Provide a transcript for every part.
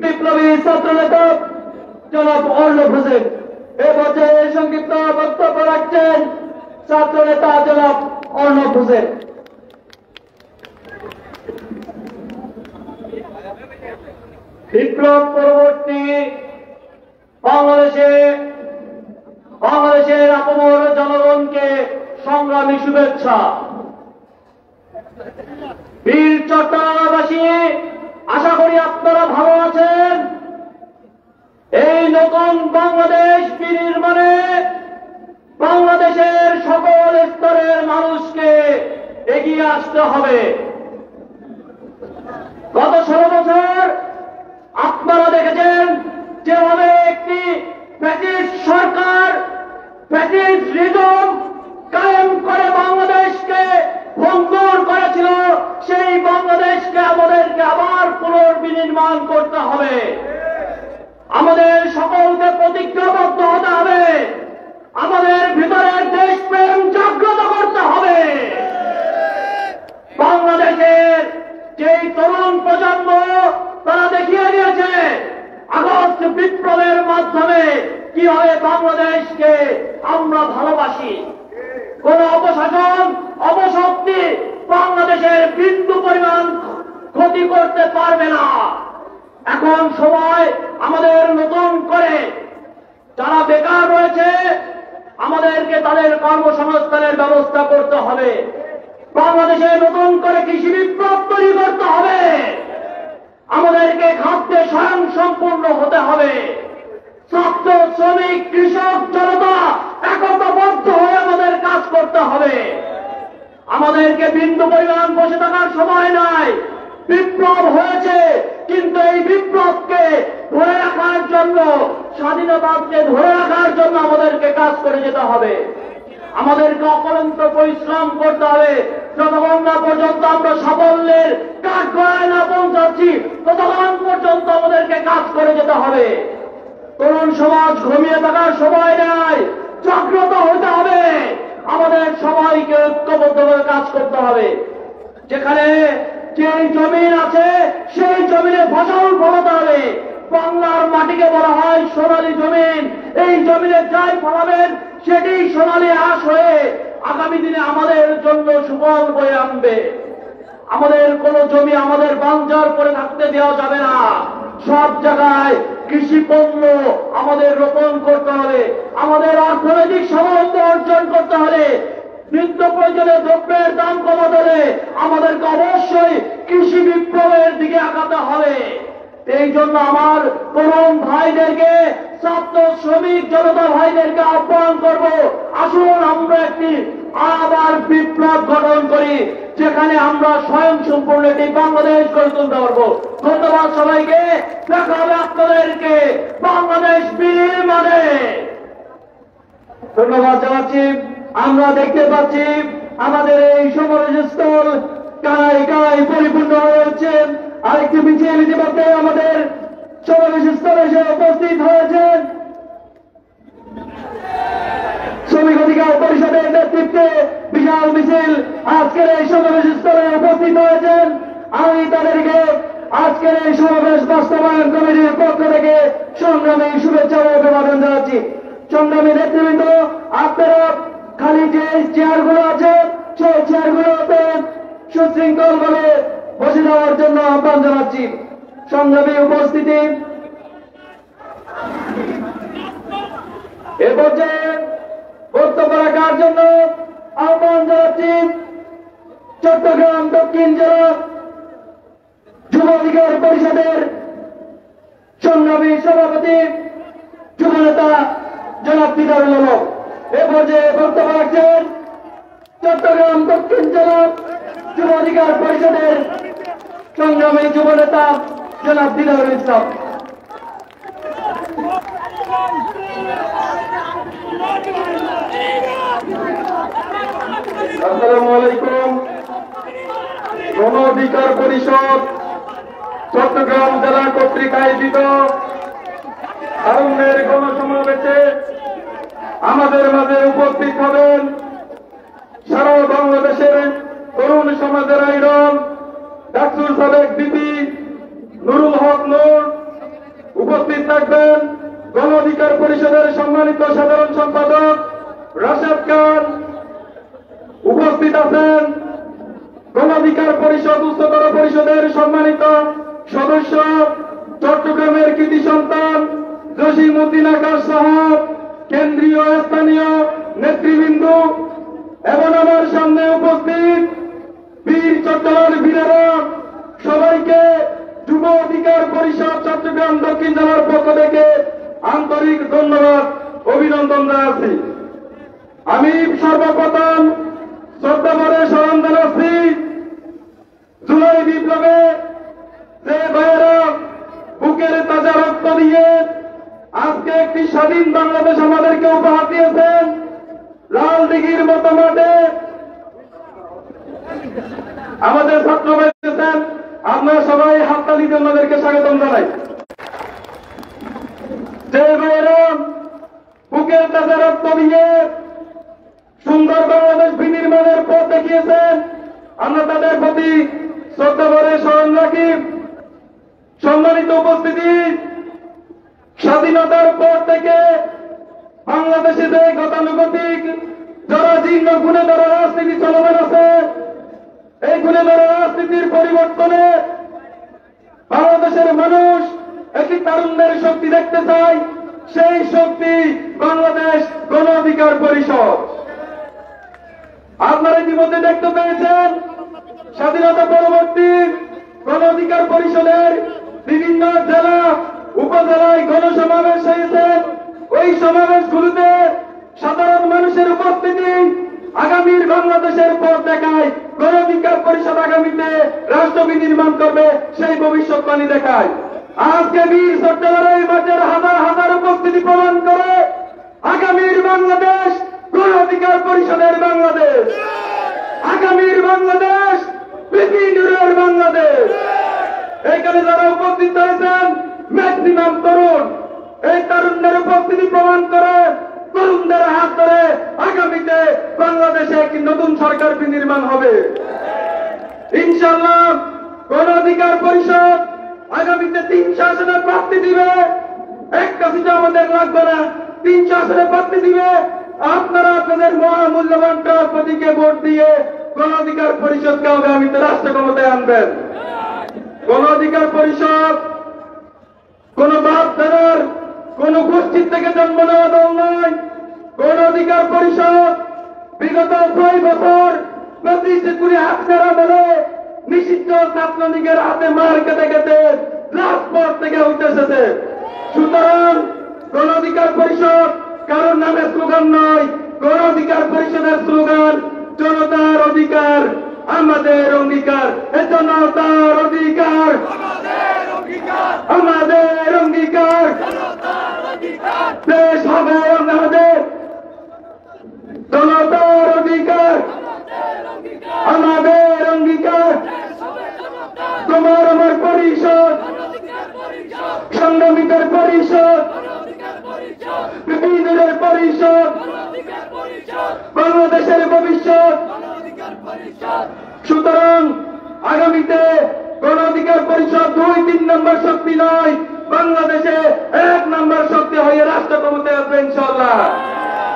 বিপ্লবী ছাত্র নেতা জনাব অর্ণব হোসেন। এ পর্যায়ে সংক্ষিপ্ত বক্তব্য রাখছেন ছাত্র নেতা জনাব অর্ণব হোসেন। বিপ্লব পরবর্তী বাংলাদেশের আপামর জনগণকে সংগ্রামী শুভেচ্ছা। বীর চট্টগ্রামবাসী, আশা করি আপনারা ভালো আছেন। এই নতুন বাংলাদেশ বিনির্মাণে বাংলাদেশের সকল স্তরের মানুষকে এগিয়ে আসতে হবে। গত 16 বছর আপনারা দেখেছেন যেভাবে একটি ফ্যাসিস্ট সরকার ফ্যাসিস্ট রিজম কায়েম করে বাংলাদেশকে ভঙ্গুর করেছিল, সেই বাংলাদেশকে আমাদেরকে আবার পুনর্বিনির্মাণ করতে হবে। আমাদের সকলকে প্রতিজ্ঞাবদ্ধ হতে হবে। আমাদের ভিতরের দেশপ্রেম জাগ্রত করতে হবে। বাংলাদেশের যেই তরুণ প্রজন্ম তারা দেখিয়ে দিয়েছে আগস্ট বিপ্লবের মাধ্যমে কিভাবে বাংলাদেশকে আমরা ভালোবাসি। কোন অপশাসন অপশক্তি বাংলাদেশের বিন্দু পরিমাণ ক্ষতি করতে পারবে না। এখন সময় আমাদের নতুন করে যারা বেকার রয়েছে আমাদেরকে তাদের কর্মসংস্থানের ব্যবস্থা করতে হবে। বাংলাদেশে নতুন করে কৃষি বিপ্লব তৈরি করতে হবে। আমাদেরকে খাদ্যে স্বয়ং সম্পূর্ণ হতে হবে। ছাত্র শ্রমিক কৃষক জনতা একতাবদ্ধ হয়ে আমাদের কাজ করতে হবে। আমাদেরকে বিন্দু পরিমাণ বসে থাকার সময় নাই। বিপ্লব হয়েছে, কিন্তু এই বিপ্লবকে ধরে রাখার জন্য, স্বাধীনতাকে ধরে রাখার জন্য আমাদেরকে কাজ করে যেতে হবে। আমাদেরকে অক্লান্ত পরিশ্রম করতে হবে। যতক্ষণ না পর্যন্ত আমরা সাফল্যের কাঠগড়ায় না পৌঁছাচ্ছি ততক্ষণ পর্যন্ত আমাদেরকে কাজ করে যেতে হবে। তরুণ সমাজ ঘুমিয়ে থাকার সময় নাই, জাগ্রত হতে হবে। আমাদের সবাইকে ঐক্যবদ্ধভাবে কাজ করতে হবে। যেখানে যে জমিন আছে সেই জমিনে ফসল ফলাতে হবে। বাংলার মাটিকে বলা হয় সোনালী জমিন। এই জমিনে যাই ফলাবেন সেটি সোনালী আঁশ হয়ে আগামী দিনে আমাদের জন্য সুফল বয়ে আনবে। আমাদের কোন জমি আমাদের বাঞ্চার করে থাকতে দেওয়া যাবে না। সব জায়গায় কৃষি পণ্য আমাদের রোপণ করতে হবে। আমাদের অর্থনৈতিক স্বাবলম্ব অর্জন করতে হলে, নিত্য প্রয়োজনীয় দ্রব্যের দাম কমাতে হলে আমাদেরকে অবশ্যই কৃষি বিপ্লবের দিকে আগাতে হবে। এই জন্য আমার তরুণ ভাইদেরকে, ছাত্র শ্রমিক জনতা ভাইদেরকে আহ্বান করব, আসুন আমরা একটি আবার বিপ্লব গঠন করি, যেখানে আমরা স্বয়ং সম্পূর্ণ একটি বাংলাদেশ গড়ে তুলতে পারবো। ধন্যবাদ সবাইকে। দেখা হবে আপনাদেরকে বাংলাদেশ বিনির্মাণে। ধন্যবাদ জানাচ্ছি। আমরা দেখতে পাচ্ছি আমাদের এই সমাবেশস্থল কানায় কানায় পরিপূর্ণ হয়েছে। আরেকটি মিছিল ইতিমধ্যে আমাদের সমাবেশস্থলে এসে উপস্থিত হয়েছেন। শ্রমিক অধিকার পরিষদের নেতৃত্বে বিশাল মিছিল আজকের এই সমাবেশস্থলে উপস্থিত হয়েছেন। আমি তাদেরকে আজকের এই সমাবেশ বাস্তবায়ন কমিটির পক্ষ থেকে সংগ্রামী শুভেচ্ছা ও অভিবাদন জানাচ্ছি। সংগ্রামী নেতৃবৃন্দ, আপনারা খালি যে চেয়ারগুলো আছে সেই চেয়ারগুলোতে সুশৃঙ্খল ভাবে বসে যাওয়ার জন্য আহ্বান জানাচ্ছি। সংগ্রামী উপস্থিতি, এ পর্যায়ে বক্তব্য রাখার জন্য আহ্বান জানাচ্ছি চট্টগ্রাম দক্ষিণ জেলা যুব অধিকার পরিষদের সংগ্রামী সভাপতি যুব নেতা জনাব দিদারুল আলম। এ পর্যায়ে বক্তব্য রাখছেন চট্টগ্রাম দক্ষিণ জেলা যুব অধিকার পরিষদের সংগ্রামী যুব নেতা জনাব দিদারুল ইসলাম। আসসালামু আলাইকুম। গণ অধিকার পরিষদ চট্টগ্রাম জেলা কর্তৃক আয়োজিত আরম্ভের গণসমাবেশে আমাদের মাঝে উপস্থিত হবেন সারা বাংলাদেশের তরুণ সমাজের আইডল ডাকসুর সাবেক বিপি নুরুল হক নূর, থাকবেন গণ অধিকার পরিষদের সম্মানিত সাধারণ সম্পাদক রাশেদ খান। উপস্থিত আছেন গণ অধিকার পরিষদ উচ্চতর পরিষদের সম্মানিত সদস্য চট্টগ্রামের কৃতি সন্তান জসিমউদ্দিন আকাশ সহ কেন্দ্রীয় স্থানীয় নেতৃবৃন্দ এবং আমার সামনে উপস্থিত বীর চট্টগ্রাম বীরেরা, সবাইকে যুব অধিকার পরিষদ চট্টগ্রাম দক্ষিণ জেলার পক্ষ থেকে আন্তরিক ধন্যবাদ অভিনন্দন জানাচ্ছি। আমি সর্বপ্রথম শ্রদ্ধাভরে স্মরণ জানাচ্ছি জুলাই বিপ্লবে যে ভাইয়েরা বুকের তাজা রক্ত দিয়ে আজকে একটি স্বাধীন বাংলাদেশ আমাদেরকে উপহার দিয়েছেন, লালদিঘির মতো মাঠে আমাদের ছাত্র ভাই দিয়েছেন। আপনারা সবাই হাততালি দিয়ে ওনাদেরকে স্বাগতম জানাই। যে ভাইয়েরা বুকের তাজা রক্ত দিয়ে সুন্দর বাংলাদেশ বিনির্মাণের পথ দেখিয়েছেন, আমরা তাদের প্রতি শ্রদ্ধা ভরে স্মরণ রাখি। সম্মানিত উপস্থিতি, স্বাধীনতার পর থেকে বাংলাদেশে যে গতানুগতিক যারা জীর্ণ গুণে ধরা রাজনীতি চলমান আছে, এই গুণে ধরা রাজনীতির পরিবর্তনে বাংলাদেশের মানুষ একটি তারুণ্যের শক্তি দেখতে চায়। সেই শক্তি বাংলাদেশ গণ অধিকার পরিষদ। আপনারা ইতিমধ্যে দেখতে পেয়েছেন স্বাধীনতা পরবর্তী গণ অধিকার পরিষদের বিভিন্ন জেলা উপজেলায় গণসমাবেশ হয়েছে। ওই সমাবেশগুলোতে সাধারণ মানুষের উপস্থিতি আগামীর বাংলাদেশের পথ দেখায়। গণ অধিকার পরিষদ আগামীতে রাষ্ট্র বিনির্মাণ করবে সেই ভবিষ্যৎবাণী দেখায়। আজকে বীর চট্টগ্রামের মাঠের হাজার হাজার উপস্থিতি প্রমাণ করে আগামীর বাংলাদেশ গণ অধিকার পরিষদের বাংলাদেশ, আগামীর বাংলাদেশ বিপিনুরের বাংলাদেশ। এখানে যারা উপস্থিত হয়েছেন ম্যাক্সিমাম তরুণ, এই তরুণদের উপস্থিতি প্রমাণ করে তরুণদের হাত ধরে আগামীতে বাংলাদেশে একটি নতুন সরকার বিনির্মাণ হবে ইনশাআল্লাহ। গণ অধিকার পরিষদ আগামীতে 300 আসনে প্রার্থী দিবে। একটা সিটে আমাদের লাগবে না, 300 আসনে প্রার্থী দিবে। আপনারা আপনাদের মহামূল্যবান প্রতীকে ভোট দিয়ে গণ অধিকার পরিষদকে আগামীতে রাষ্ট্র ক্ষমতায় আনবেন। গণ অধিকার পরিষদ কোন বাপ দাদার কোন গোষ্ঠীর থেকে জন্ম নেওয়া দল নয়। গণ অধিকার পরিষদ বিগত 6 বছর প্রতিশ্রুতি হাতছাড়া বলে নিষিদ্ধ ছাত্রলীগের হাতে মার কেটে কেটে রাজপথ থেকে উঠে এসেছে। সুতরাং গণ অধিকার পরিষদ কারোর নামে স্লোগান নয়, গণ অধিকার পরিষদের স্লোগান জনতার অধিকার আমাদের অঙ্গীকার। জনতার অধিকার আমাদের অঙ্গীকার, দেশ হবে আমাদের। জনতার অধিকার আমাদের অঙ্গীকার, তোমার আমার পরিষদ, সংগ্রামীদের পরিষদ, বিপিনের পরিষদ, বাংলাদেশের ভবিষ্যৎ। সুতরাং আগামীতে গণ অধিকার পরিষদ 2-3 নম্বর শক্তি নয়, বাংলাদেশে 1 নম্বর শক্তি হয়ে রাষ্ট্র ক্ষমতায় আসবে ইনশাআল্লাহ।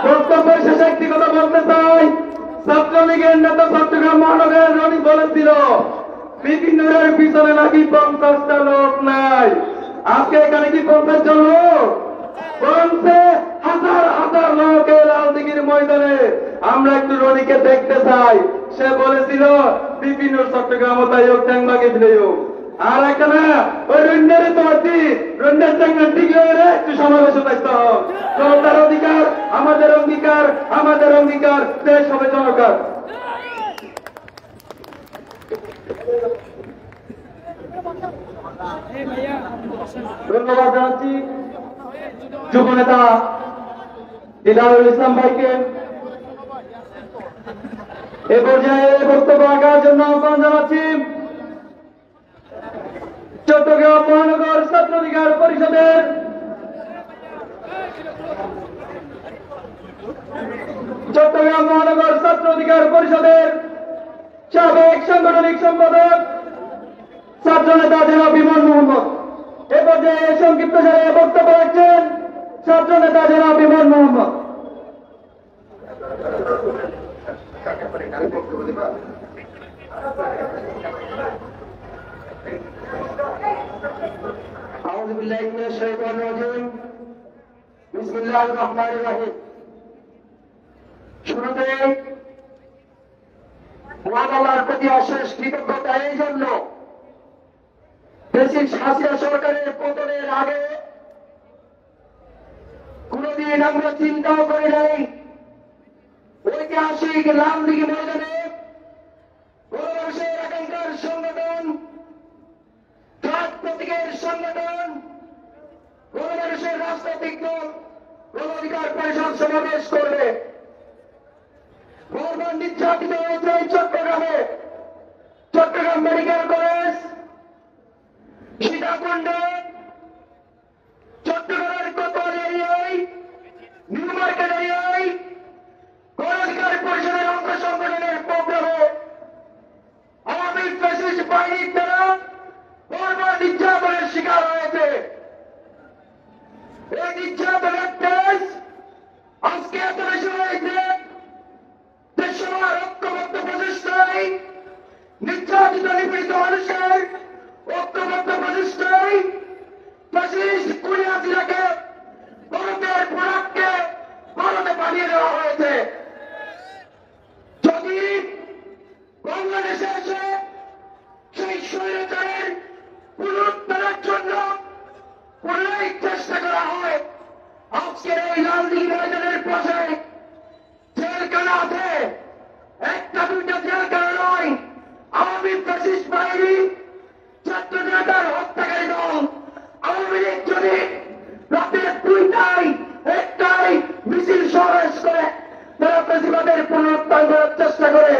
বক্তব্যের শেষে একটি কথা বলতে চাই, ছাত্রলীগের নেতা চট্টগ্রাম মহানগরের রনি বলেছিল বিপিনের পিছনে নাকি 50টা লোক নাই। আজকে এখানে কি 50 জন লোক? বলছে হাজার হাজার লোক এই লালদিঘির ময়দানে। আমরা একটু রনিকে দেখতে চাই। সে বলেছিল বিপিনুর চট্টগ্রাম তাই হোক ট্যাংবাগে দিলে হোক। আর এখানে ওই রঞ্জারে তোমারটি রঞ্জার ট্যাংরা ঠিক হয়ে একটু সমাবেশ থাকতে হোক। জনতার অধিকার আমাদের অঙ্গীকার, আমাদের অঙ্গীকার, দেশ হবে জনকার। ধন্যবাদ জানাচ্ছি যুব নেতা দিলারুল ইসলাম ভাইকে। এ পর্যায়ে বক্তব্য রাখার জন্য আহ্বান জানাচ্ছি চট্টগ্রাম মহানগর ছাত্র অধিকার পরিষদের সাবেক সাংগঠনিক সম্পাদক ছাত্র নেতা জনাব বিমান মোহাম্মদ। এ পর্যায়ে সংক্ষিপ্ত সারে বক্তব্য রাখছেন ছাত্র নেতা জনাব ইমন মোহাম্মদ। আউযু বিল্লাহি মিনাশ শাইতানির রাজিম। বিসমিল্লাহির রহমানির রহিম। শুরুতে মহান আল্লাহর প্রতি অশেষ কৃতজ্ঞতা এই জন্য, দেশের হাসিনা সরকারের পতনের আগে কোনদিন আমরা চিন্তাও করি নাই ঐতিহাসিক লালদিঘি ময়দানে গণমানুষের এখানকার সংগঠন, জাত প্রতীকের সংগঠন, গণমানুষের রাজনৈতিক দল গণ অধিকার পরিষদ সমাবেশ করবে। বর্বর নির্যাতিত হয়েছে চট্টগ্রামে, চট্টগ্রাম মেডিকেল কলেজ, সীতাকুণ্ডে, চট্টগ্রামের কোতোয়ালি এরিয়ায়, নিউ মার্কেট এরিয়ায় গণ অধিকার পরিষদের অঙ্গ সংগঠনের প্রোগ্রামে আওয়ামী ফ্যাসিস্ট বাহিনীর দ্বারা বর্বর নির্যাতনের শিকার হয়েছে। এই নির্যাতনের দেশ আজকে এত বেশি হয়েছে, দেশসভার ঐক্যবদ্ধ প্রচেষ্টায়, নির্যাতিত নিপীড়িত মানুষের ঐক্যবদ্ধ প্রচেষ্টায় ফ্যাসিস্ট কুড়িয়াছিলাকে ভারতের প্রোডাক্টকে ভারতে পাঠিয়ে দেওয়া হয়েছে। যদি বাংলাদেশে এসে সেই স্বৈরাচারের পুনরুদ্ধারের জন্য পুনরায় চেষ্টা করা হয়, আজকের এই লালদিঘি ময়দানের পাশে জেলখানা আছে, একটা দুইটা জেলখানা নয়। আওয়ামী ফ্যাসিস্ট বাহিনী, ছাত্র জনতার হত্যাকারী দল আওয়ামী লীগ যদি রাতের 2টায় 1টায় মিছিল সমাবেশ করে তারা ফ্যাসিবাদের পুনরুত্থান করার চেষ্টা করে,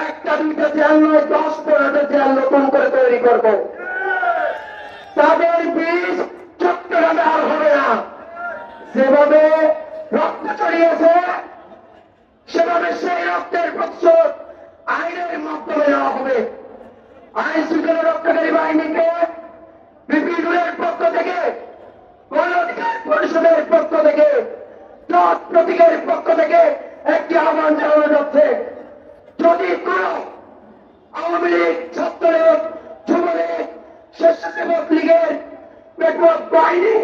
একটা দুইটা জেল নয় 10-15টা জেল নতুন করে তৈরি করবে। তাদের বীজ চট্টগ্রামে আর হবে না। যেভাবে রক্ত ছড়িয়েছে সেভাবে সেই রক্তের প্রতিশোধ আইনের মাধ্যমে নেওয়া হবে। আইন শৃঙ্খলা রক্ষাকারী বাহিনীকে বিপিনুরের পক্ষ থেকে, গণ অধিকার পরিষদের পক্ষ থেকে, জাত প্রতীকের পক্ষ থেকে একটি আহ্বান জানানো যাচ্ছে, যদি কোন আওয়ামী লীগ, ছাত্রলীগ, যুবলীগ, স্বেচ্ছাসেবক লীগের পেটুয়া বাহিনী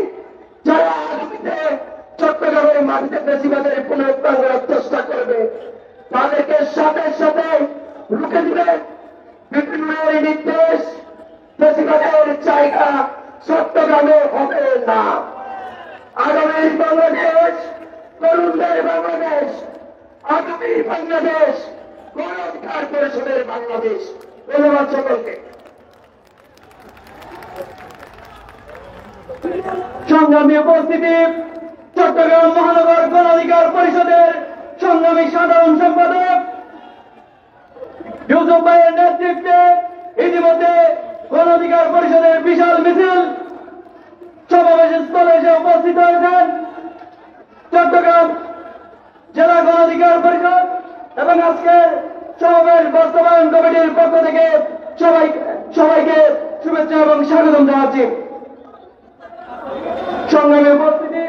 যারা আগামীতে চট্টগ্রামের মাটিতে ফ্যাসিবাদের পুনরুত্থান করার চেষ্টা করবে, তাদেরকে সাথে সাথে রুখে দিবে। বিপিনের নির্দেশ, ফ্যাসিবাদের জায়গা চট্টগ্রামে হবে না। আগামীর বাংলাদেশ তরুণদের বাংলাদেশ, আগামীর বাংলাদেশ গণ অধিকার পরিষদের বাংলাদেশ। ধন্যবাদ সকলকে। সংগ্রামী উপস্থিতি, চট্টগ্রাম মহানগর গণ অধিকার পরিষদের সংগ্রামী সাধারণ সম্পাদক ইউসুফ ভাইয়ের নেতৃত্বে ইতিমধ্যে গণ অধিকার পরিষদের বিশাল মিছিল সমাবেশ স্থলে এসে উপস্থিত হয়েছেন চট্টগ্রাম জেলা গণ অধিকার পরিষদ এবং আজকের সমাবেশ বাস্তবায়ন কমিটির পক্ষ থেকে সবাইকে শুভেচ্ছা এবং স্বাগতম জানাচ্ছি। সংগ্রামী উপস্থিতি,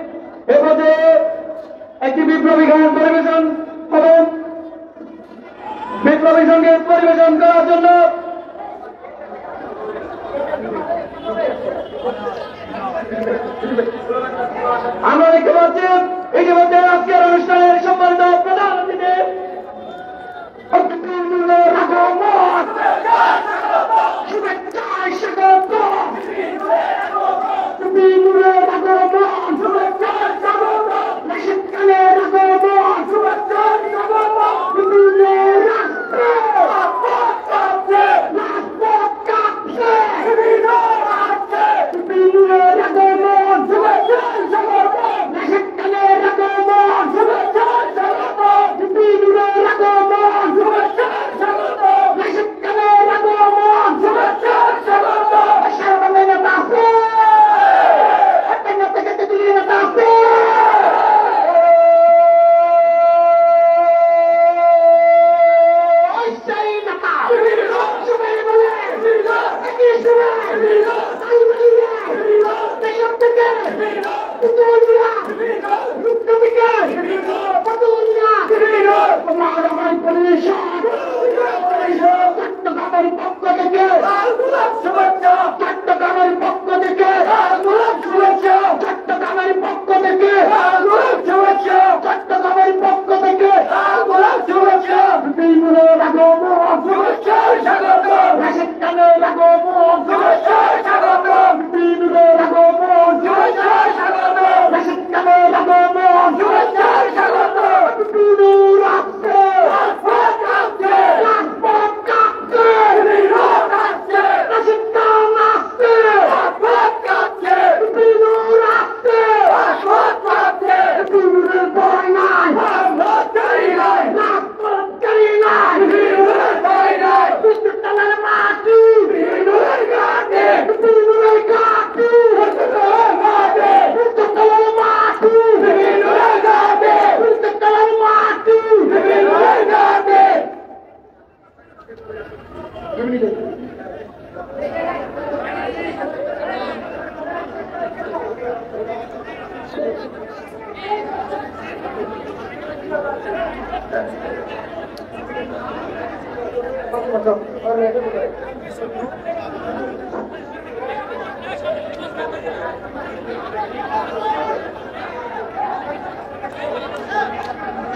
এ পর্যায়ে একটি বিপ্লবী গান পরিবেশন হবে। বিপ্লবী সঙ্গীত পরিবেশন করার জন্য আমরা দেখতে পাচ্ছি ইতিমধ্যে আজকের অনুষ্ঠানের সম্মানিত প্রধান অতিথি চট্টগ্রামের পক্ষ থেকে শুভেচ্ছা, চট্টগ্রামের পক্ষ থেকে শুভেচ্ছা, চট্টগ্রামের পক্ষ থেকে শুভেচ্ছা, চট্টগ্রামের পক্ষ থেকে শুভেচ্ছা, শুভেচ্ছা স্বাগত, রাশেদ খানের আগমন, শুভেচ্ছা স্বাগত, শুভেচ্ছা স্বাগত, রাশেদ খানের আগমন, শুভেচ্ছা স্বাগত,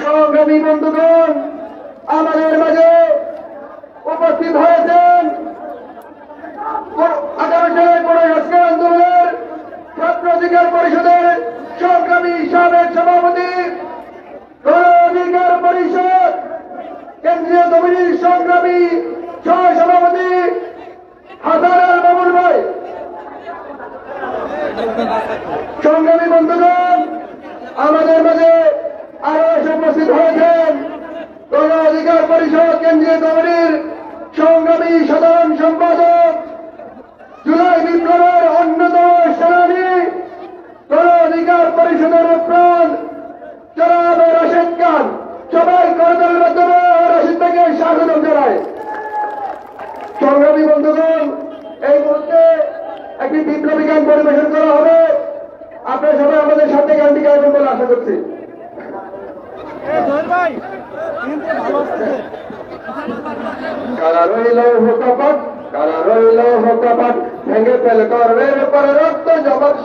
সংগ্রামী বন্ধুগণ, আমাদের মাঝে উপস্থিত হয়েছেন 18 আন্দোলনের ছাত্র অধিকার পরিষদের সংগ্রামী সাবেক সভাপতি, গণ অধিকার পরিষদ কেন্দ্রীয় কমিটির সংগ্রামী সহ সভাপতি হাসান আল মামুন ভাই। সংগ্রামী বন্ধুগণ, আমাদের মাঝে আরো এসে উপস্থিত হয়েছেন গণ অধিকার পরিষদ কেন্দ্রীয় কমিটির সংগ্রামী সাধারণ সম্পাদক, জুলাই বিপ্লবের অন্যতম সেনানী, গণ অধিকার পরিষদের প্রাণ জনাব রাশেদ খান। সবাই করতালের মাধ্যমে রাশেদ ভাইকে স্বাগত জানায়। সংগ্রামী বন্ধুগণ, এই মুহূর্তে একটি বিপ্লবী গান পরিবেশন করা হবে। আপনারা সবাই আমাদের সাথে গানটি গাইবেন বলে আশা করছি। কারা রইল কপাট, কারা রইল কপাট, ভেঙে ফেল কর্মের পরে রক্ত জবাব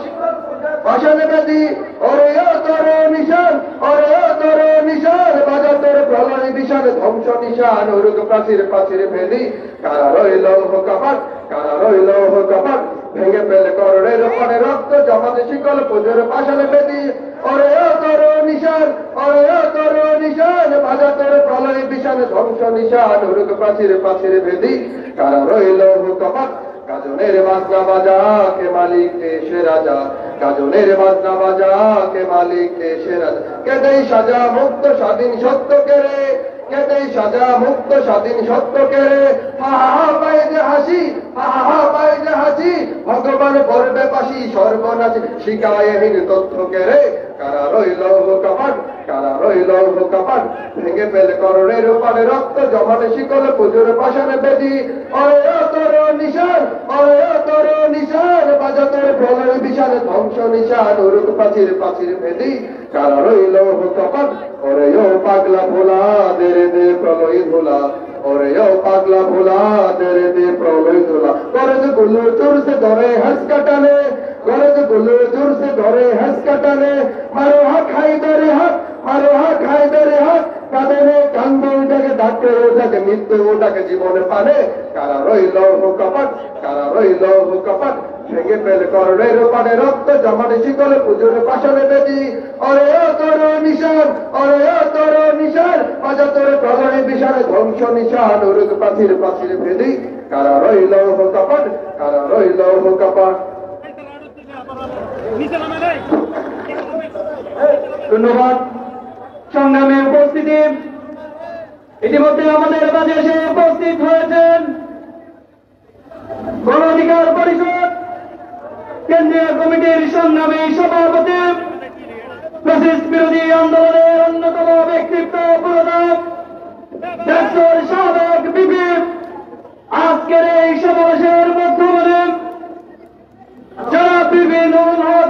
ভাষণে বেদি, ওরে ও তোর নিশান, ওরে ও তোর নিশান, বাজা তোর প্রলয় বিশাল ধ্বংস নিশান, উরুক প্রাচীর প্রাচীর ভেদি। কারা রইল কপাট, কারা রইল কপাট, ভেঙে ফেল কর্মের পরে রক্ত জমাতে শিকল পুজোর পাশালে বেদি, ওরে ও তোর নিশান, ওরে ও তোর নিশান, বাজা তোর প্রলয় বিশাল ধ্বংস নিশান, উরুক প্রাচীর প্রাচীর ভেদি। কারা রইল কপাট, গাজনের বাজনা বাজা কে মালিক এসে রাজা, গাজনের বাজনা বাজা কে মালিক এসে রাজা, কেদেই সাজা মুক্ত স্বাধীন সত্য কেড়ে, কেদেই সাজা মুক্ত স্বাধীন সত্য কেড়ে, হা হা পায়ে যে হাসি, হা হা পায়ে যে হাসি, ভগবান পড়বে পাশি সর্বনাশী শিকায়হীন তথ্য কেড়ে। কারা রইল কপাট, কারা রইল কপাট, ভেঙে ফেল করণের উপরে রক্ত জমাতে শিকল পুজোর পাশানে বেদি, ওরে ও তোর নিশান, ওরে ও তোর নিশান, বাজা তোর প্রলয় বিশাল ধ্বংস নিশান, উরুক প্রাচীর প্রাচীর ভেদি। কারা রইল কপাট, ওরে ও পাগলা ভোলা দেরে দে প্রলয় ধুলা, ওরে ও পাগলা ভোলা দেরে দে প্রলয় ধুলা, গরজ গুলো চোর সে ধরে হাস কাটালে, গরজ গুলো চোর সে ধরে হাস কাটালে, মারো হাত খাই ধরে হাত, মারো হাত খাই ধরে হাত, কাঁদে কান্দ ওটাকে ডাকে ওটাকে মৃত্যু ওটাকে জীবনে পানে। কারা রইল কপাট, কারা রইল কপাট, ভেঙে ফেল করণের পানে রক্ত জমাতে শিকলে পুজোর পাশানে বেদি, ওরে ও তোর নিশান, ওরে ও তোর নিশান, বাজা তোর প্রলয় বিশাল ধ্বংস নিশান, উরুক প্রাচীর প্রাচীর ভেদি। কারা রইল কপাট, কারা রইল কপাট। ধন্যবাদ। সংগ্রামে উপস্থিতি, ইতিমধ্যে আমাদের মাঝে এসে উপস্থিত হয়েছেন গণ অধিকার পরিষদ কেন্দ্রীয় কমিটির সংগ্রামী সভাপতি, ফ্যাসিস্ট বিরোধী আন্দোলনের অন্যতম ব্যক্তিত্ব পুরোধা দেশের সাবেক বিপি। আজকের এই সমাবেশের মাধ্যমে জনাব বিপি নুরুল হক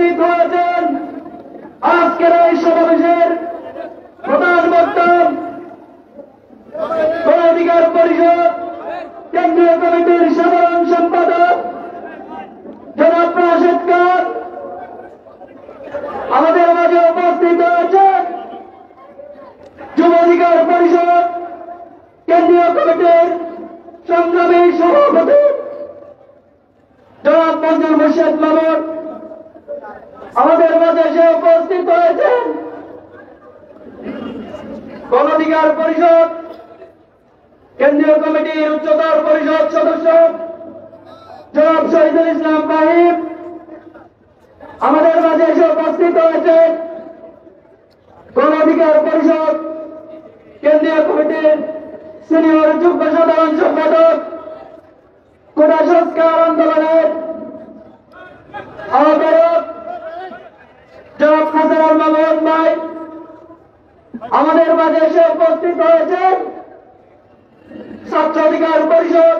উপস্থিত হয়েছেন আজকের এই সমাবেশের প্রধান বক্তা গণ অধিকার পরিষদ কেন্দ্রীয় কমিটির সাধারণ সম্পাদক জনাব রাশেদ খান। আমাদের মাঝে উপস্থিত হয়েছেন যুব অধিকার পরিষদ কেন্দ্রীয় কমিটির সংগ্রামী সভাপতি জনাব মঞ্জুর মুর্শেদ মামুন। আমাদের মাঝে এসে উপস্থিত হয়েছেন গণ অধিকার পরিষদ কেন্দ্রীয় কমিটির উচ্চতর পরিষদ সদস্য জনাব শহীদুল ইসলাম বাহিব। আমাদের মাঝে এসে উপস্থিত হয়েছেন গণ অধিকার পরিষদ কেন্দ্রীয় কমিটির সিনিয়র যুগ্ম সাধারণ সম্পাদক কোটা সংস্কার আন্দোলনের আহ্বায়ক জনাব হাসানুল মামুন ভাই। আমাদের মাঝে এসে উপস্থিত হয়েছেন ছাত্র অধিকার পরিষদ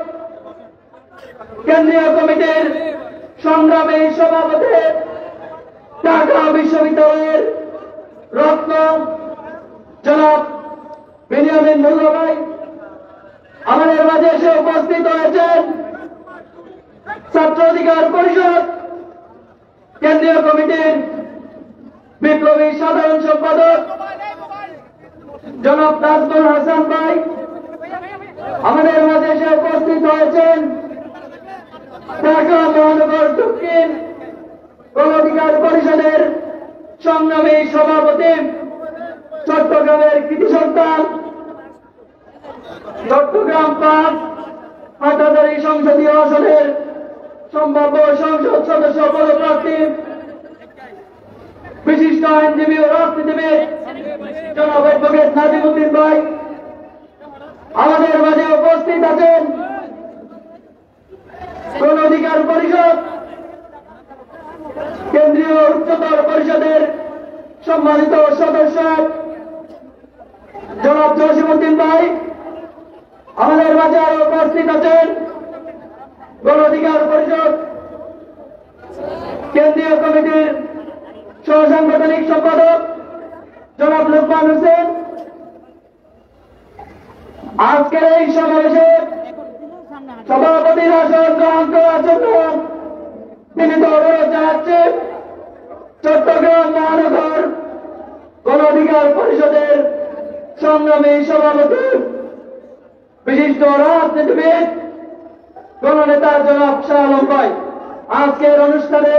কেন্দ্রীয় কমিটির সংগ্রামী সভাপতি ঢাকা বিশ্ববিদ্যালয়ের রত্ন জনাব বেনিয়ামিন মোল্লা ভাই। আমাদের মাঝে এসে উপস্থিত হয়েছেন ছাত্র অধিকার পরিষদ কেন্দ্রীয় কমিটির বিপ্লবী সাধারণ সম্পাদক জনাব নাজমুল হাসান ভাই। আমাদের মাঝে এসে উপস্থিত হয়েছেন ঢাকা মহানগর দক্ষিণ গণ অধিকার পরিষদের সংগ্রামী সভাপতি চট্টগ্রামের কৃতি সন্তান চট্টগ্রাম 5 হাটহাজারী সংসদীয় আসনের সম্ভাব্য সংসদ সদস্য পদপ্রার্থী বিশিষ্ট আইনজীবী ও রাজনীতিবিদ জনাব অ্যাডভোকেট নাজিমউদ্দিন ভাই। আমাদের মাঝে উপস্থিত আছেন গণ অধিকার পরিষদ কেন্দ্রীয় উচ্চতর পরিষদের সম্মানিত সদস্য জনাব জসিমউদ্দিন ভাই। আমাদের মাঝে আরো উপস্থিত আছেন গণ অধিকার পরিষদ কেন্দ্রীয় কমিটির সহ সাংগঠনিক সম্পাদক জনাব লোকমান হোসেন। আজকের এই সমাবেশে সভাপতির আসন গ্রহণ করার জন্য বিনীত অনুরোধ জানাচ্ছে চট্টগ্রাম মহানগর গণ অধিকার পরিষদের সংগ্রামী সভাপতি বিশিষ্ট রাজনীতিবিদ গণনেতা জনাব শাহ আলম ভাই। আজকের অনুষ্ঠানে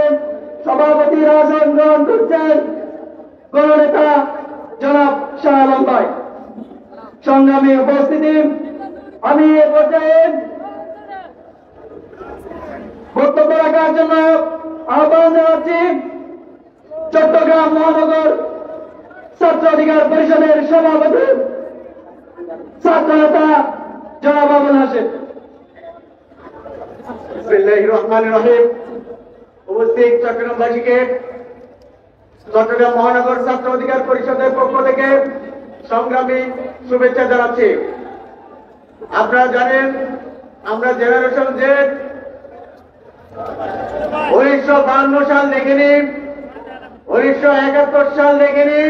সভাপতির আসন গ্রহণ করছেন গণনেতা জনাব শাহ আলম ভাই। সংগ্রামী উপস্থিতি, আমি এ পর্যায়ে বক্তব্য রাখার জন্য আহ্বান জানাচ্ছি চট্টগ্রাম মহানগর ছাত্র অধিকার পরিষদের সভাপতি ছাত্র নেতা জনাব আবুল হাশেম। বিসমিল্লাহির রহমানির রহিম। উপস্থিত চট্টগ্রামবাসীকে চট্টগ্রাম মহানগর ছাত্র অধিকার পরিষদের পক্ষ থেকে সংগ্রামী শুভেচ্ছা জানাচ্ছি। আপনারা জানেন আমরা জেনারেশন জেড 1952 সাল দেখিনি, 1971 সাল দেখিনি,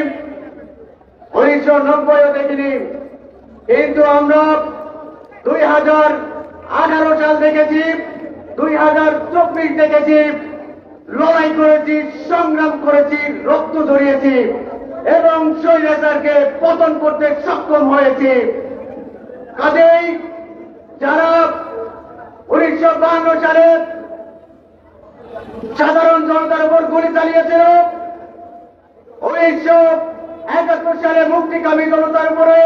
1990 দেখিনি, কিন্তু আমরা 2018 সাল দেখেছি, 2024 দেখেছি। লড়াই করেছি, সংগ্রাম করেছি, রক্ত ঝরিয়েছি এবং স্বৈরাচারকে পতন করতে সক্ষম হয়েছি। কাজেই যারা 1952 সালে সাধারণ জনতার উপর গুলি চালিয়েছিল, 1971 সালে মুক্তিকামী জনতার উপরে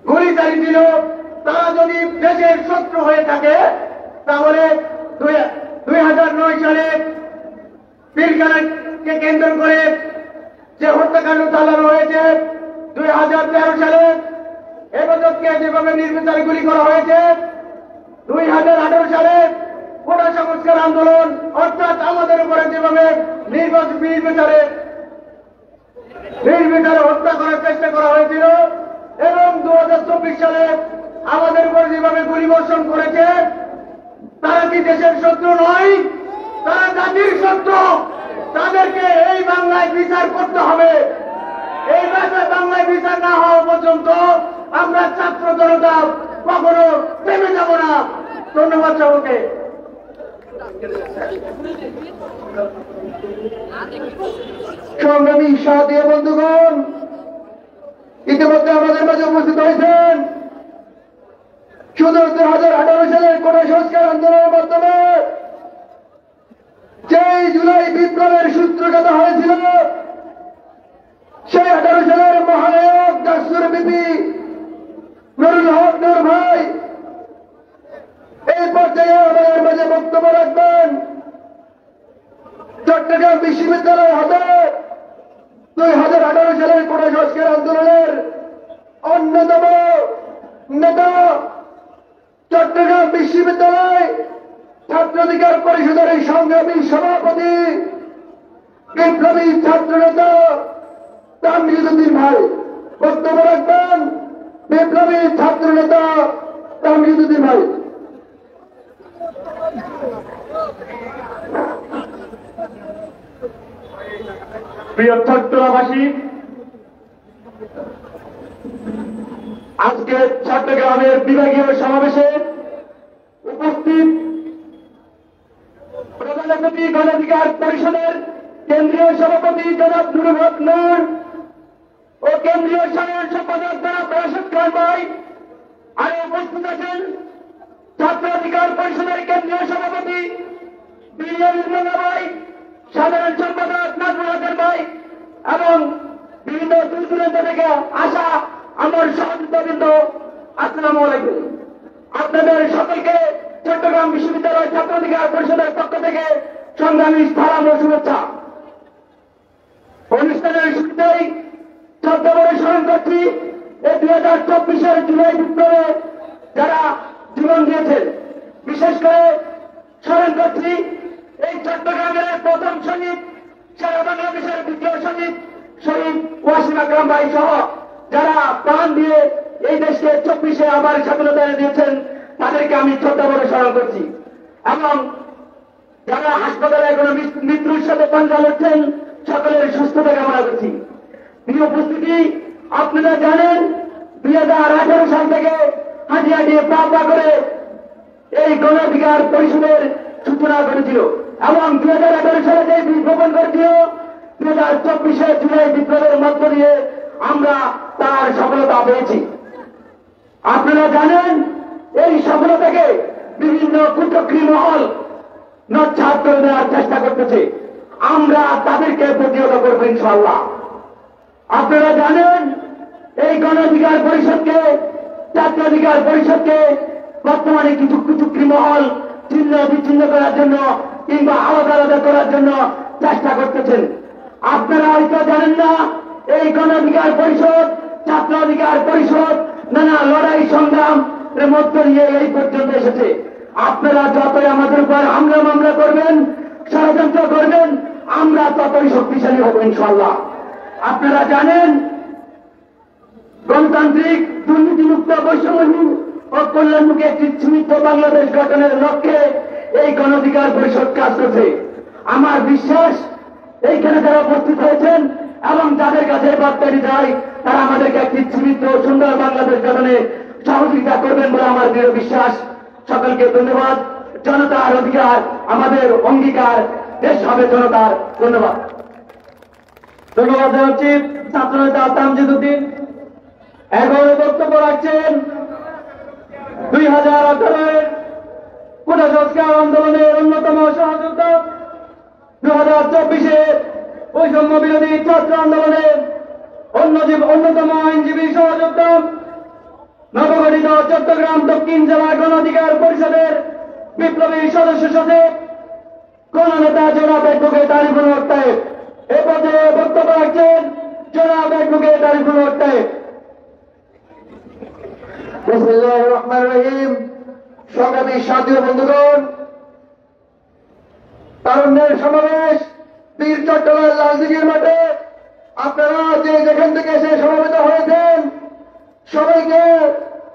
গুলি চালিয়েছিল, তারা যদি দেশের শত্রু হয়ে থাকে তাহলে 2009 সালে পীরখানাকে কেন্দ্র করে যে হত্যাকাণ্ড চালানো হয়েছে, 2013 সালে হেফাজতকে যেভাবে নির্বিচারে গুলি করা হয়েছে, 2018 সালে কোটা সংস্কার আন্দোলন অর্থাৎ আমাদের উপরে যেভাবে নির্বিচারে হত্যা করার চেষ্টা করা হয়েছিল এবং 2024 সালে আমাদের উপর যেভাবে গুলিবর্ষণ করেছে, তারা কি দেশের শত্রু নয়? তারা জাতির শত্রু, তাদেরকে এই বাংলায় বিচার করতে হবে। এই বাংলায় বিচার না হওয়া পর্যন্ত আমরা ছাত্র জনতা কখনো থেমে যাব না। ধন্যবাদ সকলকে। সংগ্রামী সাথী বন্ধুগণ, ইতিমধ্যে আমাদের মাঝে উপস্থিত হয়েছেন শুধু 2018 সালের কোটা সংস্কার আন্দোলনের মাধ্যমে যেই জুলাই বিপ্লবের সূত্রপাত হয়েছিল, সেই 18 সালের মহানায়ক ডাকসুর বিপি নুরুল হক নূর ভাই এই পর্যায়ে আমাদের মাঝে বক্তব্য রাখবেন। চট্টগ্রাম বিশ্ববিদ্যালয় হতে 2018 সালের কোটা সংস্কার আন্দোলনের অন্যতম নেতা, চট্টগ্রাম বিশ্ববিদ্যালয় ছাত্রাধিকার পরিষদের সংগ্রামী সভাপতি, বিপ্লবী ছাত্র নেতা তামজিদুদ্দিন ভাই বক্তব্য রাখবেন। বিপ্লবী ছাত্র নেতা তামজিদুদ্দিন ভাই। প্রিয় চট্টগ্রামবাসী, আজকে চট্টগ্রামের বিভাগীয় সমাবেশে উপস্থিত প্রধান অতিথি গণাধিকার পরিষদের কেন্দ্রীয় সভাপতি জনাব নুরুল হক নূর ও কেন্দ্রীয় সাধারণ সম্পাদক জনাব রাশেদ খান ভাই, আরো উপস্থিত আছেন ছাত্র অধিকার পরিষদের কেন্দ্রীয় সভাপতি বিরিয়ানুল মোল্লা ভাই, সাধারণ সম্পাদক নাজমুল হাসান ভাই এবং বিভিন্ন দূর দূরান্ত থেকে আসা আমার সহযোগিতাবৃন্দ, আসসালামু আলাইকুম। আপনাদের সকলকে চট্টগ্রাম বিশ্ববিদ্যালয় ছাত্র অধিকার পরিষদের পক্ষ থেকে সংগ্রামী সালাম ও শুভেচ্ছা। অনুষ্ঠানের শুরুতেই শ্রদ্ধাভরে স্মরণ করছি এই 2024 জুলাই বিপ্লবে যারা জীবন দিয়েছেন। বিশেষ করে স্মরণ করছি এই চট্টগ্রামের প্রথম শহীদ, সারা বাংলাদেশের দ্বিতীয় শহীদ শহীদ ওয়াসিম আকরাম ভাই সহ যারা প্রাণ দিয়ে এই দেশকে 24-এ আবার স্বাধীনতা এনে দিয়েছেন, তাদেরকে আমি শ্রদ্ধাভরে স্মরণ করছি। এবং যারা হাসপাতালে এখনো মৃত্যুর সাথে পাঞ্জা লড়ছেন, সকলের সুস্থতা কামনা করছি। প্রিয় উপস্থিতি, আপনারা জানেন 2018 সাল থেকে হাঁটি হাঁটিয়ে পা করে এই গণাধিকার পরিষদের সূচনা করেছিল এবং 2018 সালে যে বিজ্ঞাপন করেছিল 2024 জুলাই বিপ্লবের মধ্য দিয়ে আমরা তার সফলতা পেয়েছি। আপনারা জানেন এই সফলতাকে বিভিন্ন কুচক্রী মহল নচ্ছাদ করে দেওয়ার চেষ্টা করতেছে। আমরা তাদেরকে প্রতিহত করবো ইনশাআল্লাহ। আপনারা জানেন এই গণাধিকার পরিষদকে, জাতীয়াধিকার পরিষদকে বর্তমানে কিছু কুচক্রী মহল ছিন্ন বিচ্ছিন্ন করার জন্য কিংবা আলাদা আলাদা করার জন্য চেষ্টা করতেছেন। আপনারা হয়তো জানেন না এই গণাধিকার পরিষদ, ছাত্র অধিকার পরিষদ নানা লড়াই সংগ্রাম মধ্য দিয়ে এই পর্যন্ত এসেছে। আপনারা যতই আমাদের উপর হামলা মামলা করবেন, ষড়যন্ত্র করবেন, আমরা ততই শক্তিশালী হব ইনশাআল্লাহ। আপনারা জানেন গণতান্ত্রিক, দুর্নীতিমুক্ত, বৈষম্যহীন ও কল্যাণমুখী একটি সমৃদ্ধ বাংলাদেশ গঠনের লক্ষ্যে এই গণাধিকার পরিষদ কাজ করছে। আমার বিশ্বাস এইখানে যারা উপস্থিত হয়েছেন এবং যাদের কাছে বার্তাটি যায়, তারা আমাদেরকে একটি সমৃদ্ধ সুন্দর বাংলাদেশ গঠনে সহযোগিতা করবেন বলে আমার দৃঢ় বিশ্বাস। সকলকে ধন্যবাদ। জনতার অধিকার আমাদের অঙ্গীকার, দেশ হবে জনতার। ধন্যবাদ। ধন্যবাদ জানাচ্ছি ছাত্র নেতা তামজিদুদ্দিন। এখন বক্তব্য রাখছেন 2018 কোটা সংস্কার আন্দোলনের অন্যতম সহযোদ্ধা, 2024 বৈষম্য বিরোধী ছাত্র আন্দোলনের অন্যতম আইনজীবী সহযোদ্ধা, নবগঠিত চট্টগ্রাম দক্ষিণ জেলা গণাধিকার পরিষদের বিপ্লবী সদস্য সচিব গণনেতা জনাব অ্যাডভোকেট আরিফুল হক সাহেব। এ পর্যায়ে বক্তব্য রাখছেন জনাব অ্যাডভোকেট আরিফুল হক সাহেব। বিসমিল্লাহির রহমানির রহিম। সংগ্রামী সাথী বন্ধুগণ, তারুণ্যের সমাবেশ বীর চট্টগ্রাম লালদিঘির মাঠে আপনারা যে যেখান থেকে এসে সমবেত হয়েছেন, সবাইকে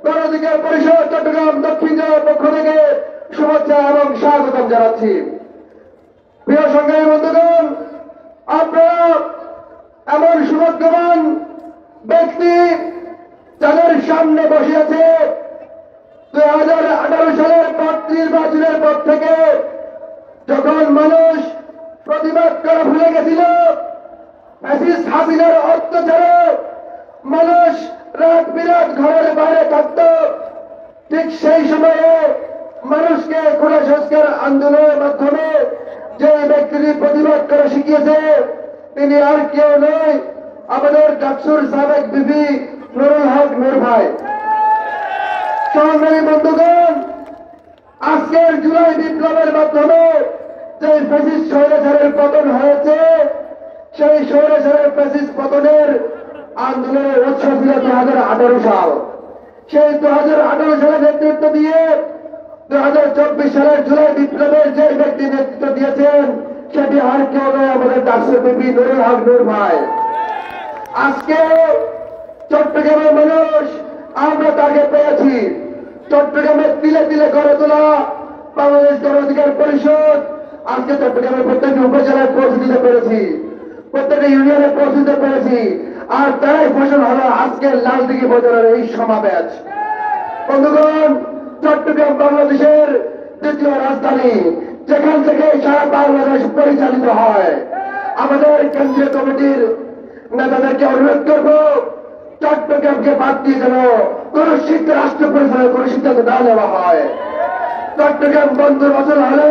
গণাধিকার পরিষদ চট্টগ্রাম দক্ষিণ জেলার পক্ষ থেকে শুভেচ্ছা এবং স্বাগতম জানাচ্ছি। প্রিয় সংগ্রামী বন্ধুগণ, আপনারা এমন সুভাগ্যবান ব্যক্তি যাদের সামনে বসে আছে 2018 সালের নির্বাচনের পর থেকে যখন মানুষ প্রতিবাদ করা ভুলে গেছিল, ফ্যাসিস্ট হাসিনার অত্যাচারে মানুষ রাত বিরাত ঘরের বাইরে থাকত, ঠিক সেই সময়ে মানুষকে কোটা সংস্কার আন্দোলনের মাধ্যমে যে ব্যক্তিটি প্রতিবাদ করা শিখিয়েছে তিনি আর কেউ নয়, আমাদের ডাকসুর সাবেক বিপি নুরুল হক নূর ভাই। সংগ্রামী বন্ধুগণ, আজকের জুলাই বিপ্লবের মাধ্যমে যে ফ্যাসিস্ট স্বৈরাচারের পতন হয়েছে, সেই স্বৈরাচারের ফ্যাসিস্ট পতনের আন্দোলনের উৎস ছিল 2018 সাল। সেই 2018 সালে নেতৃত্ব দিয়ে 2024 সালের জুলাই বিপ্লবের যে ব্যক্তি নেতৃত্ব দিয়েছেন সেটি আর কেউ নয়, আমাদের ডাকসুর বিপি নুরুল হক নূর ভাই। আজকে চট্টগ্রামের মানুষ আমরা তাকে পেয়েছি। চট্টগ্রামের তিলে তিলে গড়ে তোলা বাংলাদেশ গণ অধিকার পরিষদ আজকে চট্টগ্রামের প্রত্যেকটি উপজেলায় পৌঁছে দিতে পেরেছি, প্রত্যেকটা ইউনিয়নে পৌঁছে দিতে পেরেছি। আর তারাই ফসল হলো আজকের লালদিঘি বাজারের এই সমাবেশ। বন্ধুগণ, চট্টগ্রাম বাংলাদেশের দ্বিতীয় রাজধানী, যেখান থেকে সারা বাংলাদেশ পরিচালিত হয়। আমাদের কেন্দ্রীয় কমিটির নেতাদেরকে অনুরোধ করব, চট্টগ্রামকে বাদ দিয়ে যেন কোন রাষ্ট্র পরিচালনার কোন সিদ্ধান্ত না নেওয়া হয়। চট্টগ্রাম বন্দর অচল হলে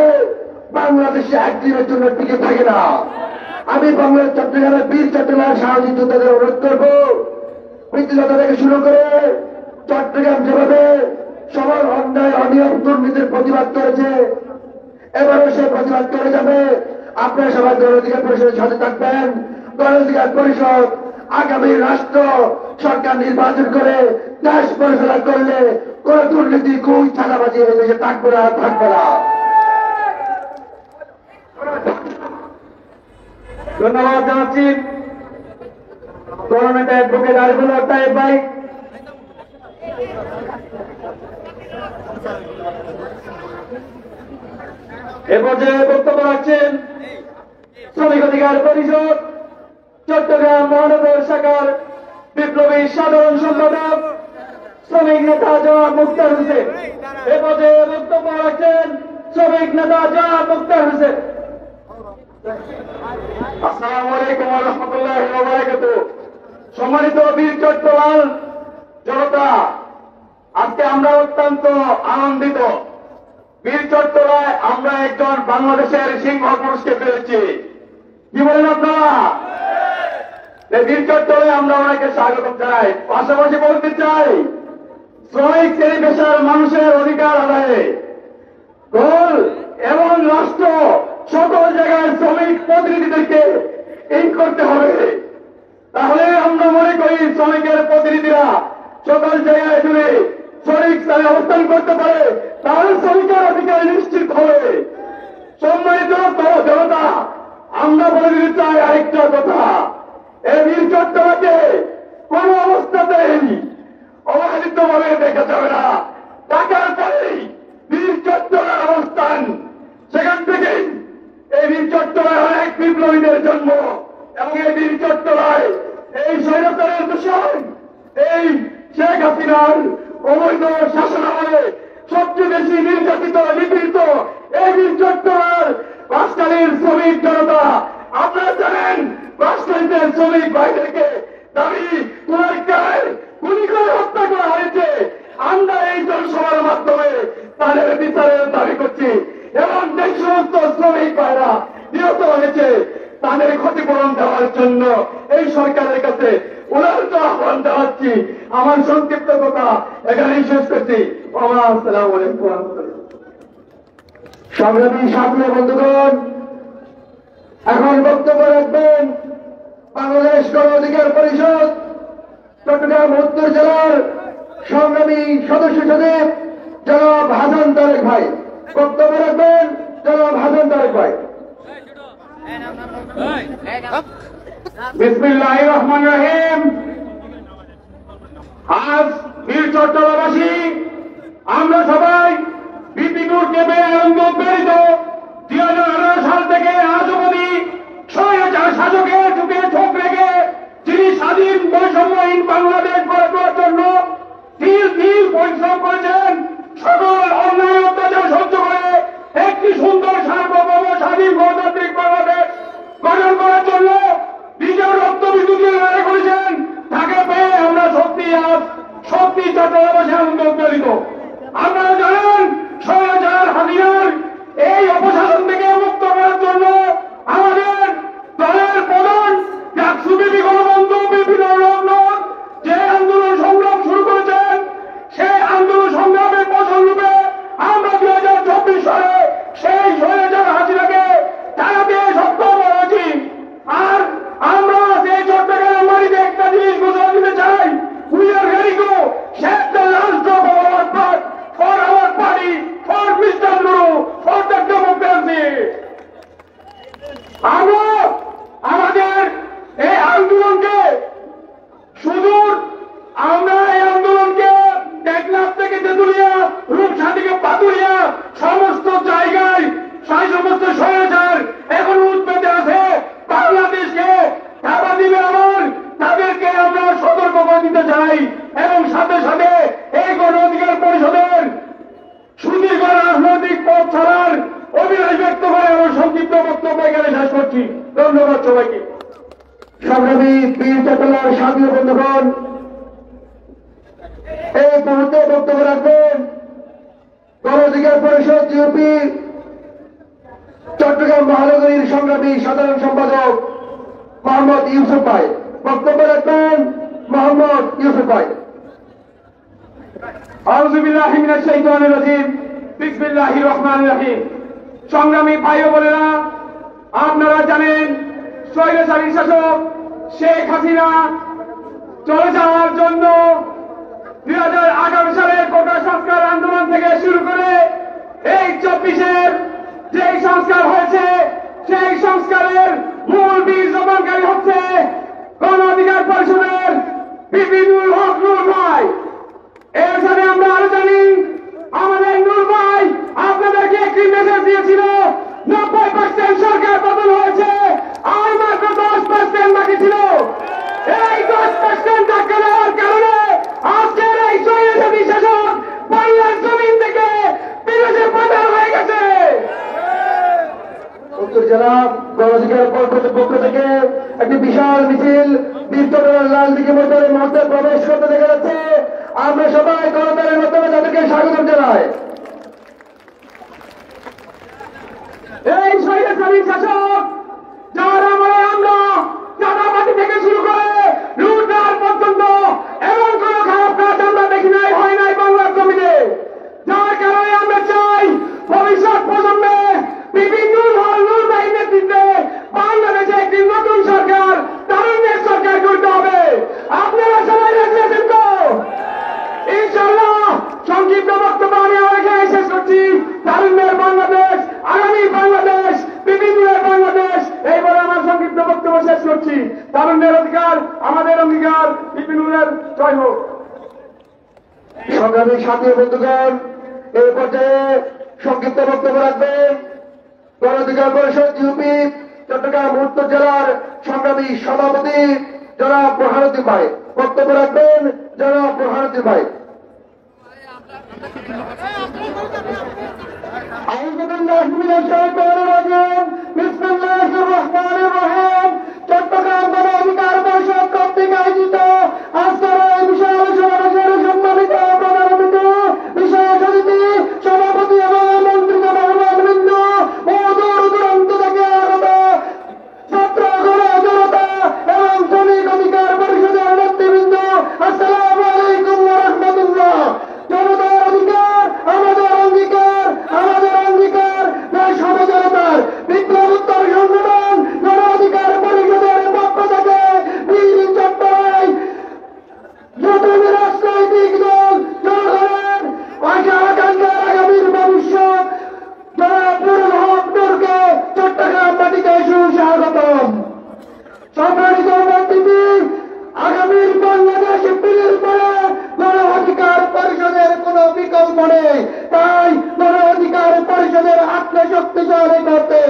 বাংলাদেশে একদিনের জন্য টিকে থাকে না। আমি বাংলাদেশ চট্টগ্রামের বীর চট্টগ্রামের সামাজিক যোদ্ধাদের অনুরোধ করব, প্রীতিলতা থেকে শুরু করে চট্টগ্রাম যেভাবে সবার অন্যায় অনিয়ম দুর্নীতির প্রতিবাদ করেছে, এবারও সে প্রতিবাদ করে যাবে। আপনারা সবাই গণ অধিকার পরিষদের সাথে থাকবেন। গণ অধিকার পরিষদ আগামী রাষ্ট্র সরকার নির্বাচন করে দেশ পরিচালনা করলে কোন দুর্নীতি খুব চাঁদাবাজি হয়ে দেশে থাকবে না, থাকবে না। ধন্যবাদ জানাচ্ছি গভর্নমেন্ট অ্যাডভোকেট আরিফুল হক তায়েব ভাই। এ পর্যায়ে বক্তব্য রাখছেন শ্রমিক অধিকার পরিষদ চট্টগ্রাম মহানগর শাখার বিপ্লবী সাধারণ সম্পাদক শ্রমিক নেতা জনাব মুক্তার হোসেন। এ পর্যায়ে বক্তব্য রাখছেন শ্রমিক নেতা জনাব মুক্তার হোসেন। আসসালামু আলাইকুম ওয়া রাহমাতুল্লাহি ওয়া বারাকাতুহু। সম্মানিত বীর চট্টলাল জনতা, আজকে আমরা অত্যন্ত আনন্দিত। বীর চট্টলায় আমরা একজন বাংলাদেশের সিংহ পুরুষকে পেয়েছি। কি বলেন আপনারা? বীর চট্টলায় আমরা ওনাকে স্বাগত জানাই। পাশাপাশি বলতে চাই, শ্রমিক শ্রেণী পেশার মানুষের অধিকার আদায়ে দল এবং রাষ্ট্র সকল জায়গায় শ্রমিক প্রতিনিধিদেরকে এই করতে হবে। তাহলে আমরা মনে করি শ্রমিকের প্রতিনিধিরা সকল জায়গায় জুড়ে শ্রমিক স্থানে অবস্থান করতে পারে, তাহলে শ্রমিকের অধিকার নিশ্চিত হবে। সম্মানিত জনতা, আমরা বলে দিতে চাই আরেকটা কথা, এই বীর চট্টলাকে কোন অবস্থাতেই অবহেলিত ভাবে দেখা যাবে না। টাকার পরেই বীর চট্টলার অবস্থান, সেখান থেকেই এই বীর চট্টলায় অনেক বিপ্লবীদের জন্ম, এবং এই বীর চট্টলায় এই স্বৈরাচারের দূষণ, এই শেখ হাসিনার অবৈধ শাসনামলে সবচেয়ে বেশি নির্যাতিত নিপীড়িত এই বীর চট্টলার বাসকালীর শ্রমিক জনতা। আপনারা জানেন, বাসকালীতে শ্রমিক ভাইদেরকে দাবি গুলি করে হত্যা করা হয়েছে। আমরা এই জনসভার মাধ্যমে তাদের বিচারের দাবি করছি, এবং যে সমস্ত শ্রমিক ভাইরা নিহত হয়েছে তাদের ক্ষতিপূরণ দেওয়ার জন্য এই সরকারের কাছে উদারত আহ্বান জানাচ্ছি। আমার সংক্ষিপ্ত কথা এখানেই শেষ করছি। আসসালামু আলাইকুম। সংগ্রামী সাথী বন্ধুগণ, এখন বক্তব্য রাখবেন বাংলাদেশ গণ অধিকার পরিষদ চট্টগ্রাম উত্তর জেলার সংগ্রামী সদস্য সচিব জনাব হাসান তারেক ভাই। বক্তব্য রাখবেন জনাব হাসান তারেক ভাই। বিসমিল্লাহির রহমানির রহিম। আজ বীর চট্টলাবাসী আমরা সবাই বিপিনুর কেবে আনন্দ প্রেরিত 2018 সাল থেকে ধন্যবাদ সবাইকে। সংগ্রামী বীর চেতনার সাথী বন্ধুগণ, এই মুহূর্তে বক্তব্য রাখবেন গণ অধিকার পরিষদ জিওপি চট্টগ্রাম মহানগরীর সংগ্রামী সাধারণ সম্পাদক মোহাম্মদ ইউসুফ ভাই। বক্তব্য রাখবেন মোহাম্মদ ইউসুফ ভাই। আউযু বিল্লাহি মিনাশ শাইতানির রাজিম, বিসমিল্লাহির রহমানির রহিম। সংগ্রামী ভাই ও বোনেরা, আপনারা জানেন স্বৈরাচারী শাসক শেখ হাসিনা চলে যাওয়ার জন্য 2018 সালের কোটা সংস্কার আন্দোলন থেকে শুরু করে এই 24-এর যে সংস্কার হয়েছে, সেই সংস্কারের মূল বীজ রোপণকারী হচ্ছে গণ অধিকার পরিষদের বিপিনুল হক নূর ভাই। এর সাথে আমরা আরো জানি আমাদের নূর ভাই আপনাদেরকে একটি মেসেজ দিয়েছিল 90% সরকার পতন হয়েছে, আর মাত্র 10% বাকি ছিল। এই 10% ধাক্কা দেওয়ার কারণে আজকের এই স্বৈরাচারী শাসক বাংলার জমিন থেকে বিদেশে পাচার হয়ে গেছে। উত্তর জেলা গণ অধিকার পরিষদের পক্ষ থেকে একটি বিশাল মিছিল বীরচট্টগ্রাম লাল দিঘি ময়দানের মধ্যে প্রবেশ করতে দেখা যাচ্ছে। আমরা সবাই গণতান্ত্রিক মাধ্যমে তাদেরকে স্বাগত জানাই। এই স্বৈরাচারী শাসক যার আমলে আমরা চাঁদাবাজি থেকে শুরু করে লুটপাট পর্যন্ত এমন কোন খারাপ কাজ আমরা দেখি নাই, হয় নাই বাংলার জমিনে। যার কারণে আমরা চাই ভবিষ্যৎ প্রজন্মে বিভিন্ন নূর ভাইয়ের নেতৃত্বে বাংলাদেশে একটি নতুন সরকার, তারুণ্যের সরকার করতে হবে। আপনারা সবাই রাজি আছেন তো? ইনশাআল্লাহ সংক্ষিপ্ত বক্তব্য আমি এখানে শেষ করছি। তারুণ্যের বাংলাদেশ, আগামী বাংলাদেশ, বিভিন্নের বাংলাদেশ, এই বলে আমার সংক্ষিপ্ত বক্তব্য শেষ করছি। তারুণ্যের অধিকার আমাদের অঙ্গীকার, বিভিন্নের জয় হোক। সংগ্রামী সাথী বন্ধুগণ, এই পর্যায়ে সংক্ষিপ্ত বক্তব্য রাখবেন গণ অধিকার পরিষদ জিওপি চট্টগ্রাম উত্তর জেলার সংগ্রামী সভাপতি জনাব বুরহানুদ্দিন ভাই। বক্তব্য রাখবেন জনাব বুরহানুদ্দিন ভাই। আউযু বিল্লাহি মিনাশ শাইতানির রাজিম, বিসমিল্লাহির রহমানির রহিম। চট্টগ্রাম গণ অধিকার পরিষদ কর্তৃক আয়োজিত আজকের এই বিশাল সমাবেশের সম্মানিত প্রধান অতিথি, বিশেষ অতিথি, সভাপতি এবং আমন্ত্রিত মেহমানবৃন্দ ও দূর দূরান্ত থেকে আগত ছাত্র গণ জনতা এবং শ্রমিক অধিকার পরিষদের নেতৃবৃন্দ, আসসালামু আলাইকুম ওয়া রাহমাতুল্লাহ। জনতার অধিকার আমাদের অঙ্গীকার, আমাদের অঙ্গীকার দেশ হবে জনতার। বিপ্লবোত্তর সংগঠন গণ অধিকার পরিষদের পক্ষ থেকে বীর চট্টগ্রাম নতুন রাজনৈতিক দল জনগণের আশা আকাঙ্ক্ষার আগামীর ভবিষ্যৎ জনাব নুরুল হক নূরকে চট্টগ্রাম মাটিতে সুস্বাগতম। সম্মানিত উপস্থিতি, আগামীর বাংলাদেশ বিলীর পরে গণ অধিকার পরিষদের কোন বিকল্প নেই। তাই গণ অধিকার পরিষদের আত্মশক্তিশালী করতে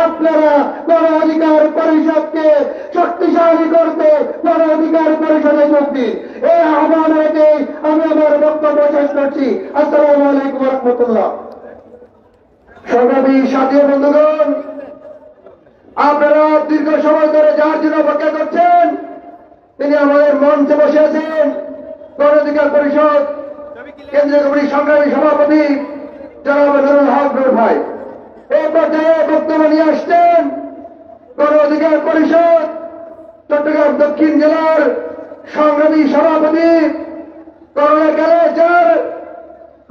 আপনারা গণ অধিকার পরিষদকে শক্তিশালী করতে গণ অধিকার পরিষদে যোগ দিন। এই আহ্বান রেখে আমি আমার বক্তব্য শেষ করছি। আসসালামু আলাইকুম ওয়া রাহমাতুল্লাহ। সংগ্রামী সাথী বন্ধুগণ, আপনারা দীর্ঘ সময় ধরে যার জন্য অপেক্ষা করছেন তিনি আমাদের মঞ্চে বসে আছেন গণ অধিকার পরিষদ কেন্দ্রীয় কমিটির সংগ্রামী সভাপতি জনাব নুরুল হক নূর ভাই। এই পর্যায়ে বক্তব্য নিয়ে আসছেন গণ অধিকার পরিষদ চট্টগ্রাম দক্ষিণ জেলার সংগ্রামী সভাপতি করোনা কালে যার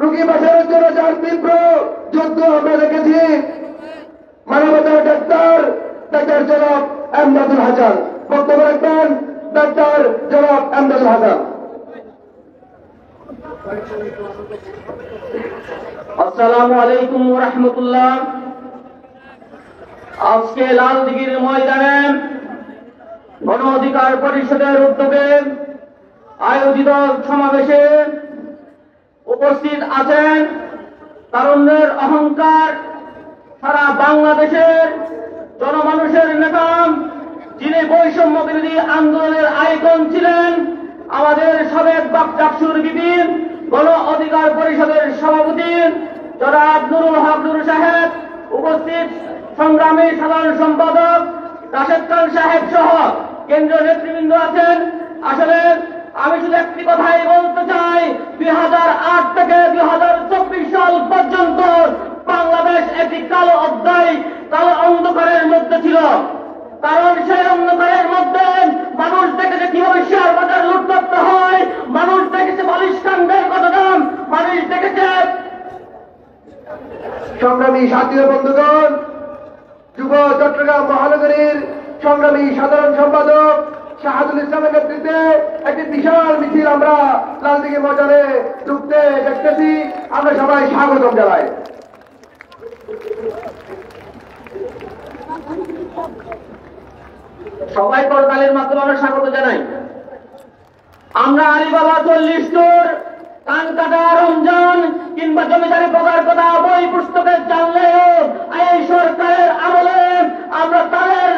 রুগী বাঁচানোর জন্য যার তীব্র যুদ্ধ আমরা দেখেছি, মানবতার ডাক্তার জনাব এমদাদুল হাসান। বক্তব্য রাখবেন ডাক্তার জনাব এমদাদুল হাসান। আসসালামু আলাইকুম ওয়া রাহমাতুল্লাহ। আজকে লাল দিঘির ময়দানে গণ অধিকার পরিষদের উদ্যোগে আয়োজিত সমাবেশে উপস্থিত আছেন তারুণ্যের অহংকার, সারা বাংলাদেশের জনমানুষের নেতা, যিনি বৈষম্য বিরোধী আন্দোলনের আইকন ছিলেন, আমাদের সাবেক ডাকসুর বিপিন গণ অধিকার পরিষদের সভাপতি জনাব নুরুল হক নূর সাহেব, উপস্থিত সংগ্রামী সাধারণ সম্পাদক রাশেদ খান সাহেব সহ কেন্দ্রীয় নেতৃবৃন্দ আছেন। আসলে আমি শুধু একটি কথাই বলতে চাই, 2008 থেকে 2024 সাল পর্যন্ত বাংলাদেশ একটি কালো অধ্যায়, কালো অন্ধকারের মধ্যে ছিল। কারণ সেই অন্ধকারের মধ্যে মানুষ দেখেছে কিভাবে শেয়ার বাজার লুট করতে হয়, মানুষ দেখেছে বালিশ কাণ্ডের কত দাম, মানুষ দেখেছে। সংগ্রামী সাথী বন্ধুগণ, যুব চট্টগ্রাম মহানগরীর সংগ্রামী সাধারণ সম্পাদক শাহাদুল ইসলামের নেতৃত্বে একটি বিশাল মিছিল আমরা লালদিঘি ময়দানে ঢুকতে দেখতেছি। আমরা সবাই স্বাগতম জানাই। সবাই করতালির মাধ্যমে আমরা স্বাগত জানাই। আমরা আলিবাবা 40 টুর, কানকাটা, রমজান কিংবা জমিদারি প্রকার কথা বই পুস্তকে জানলেও এই সরকারের আমলে আমরা তাদের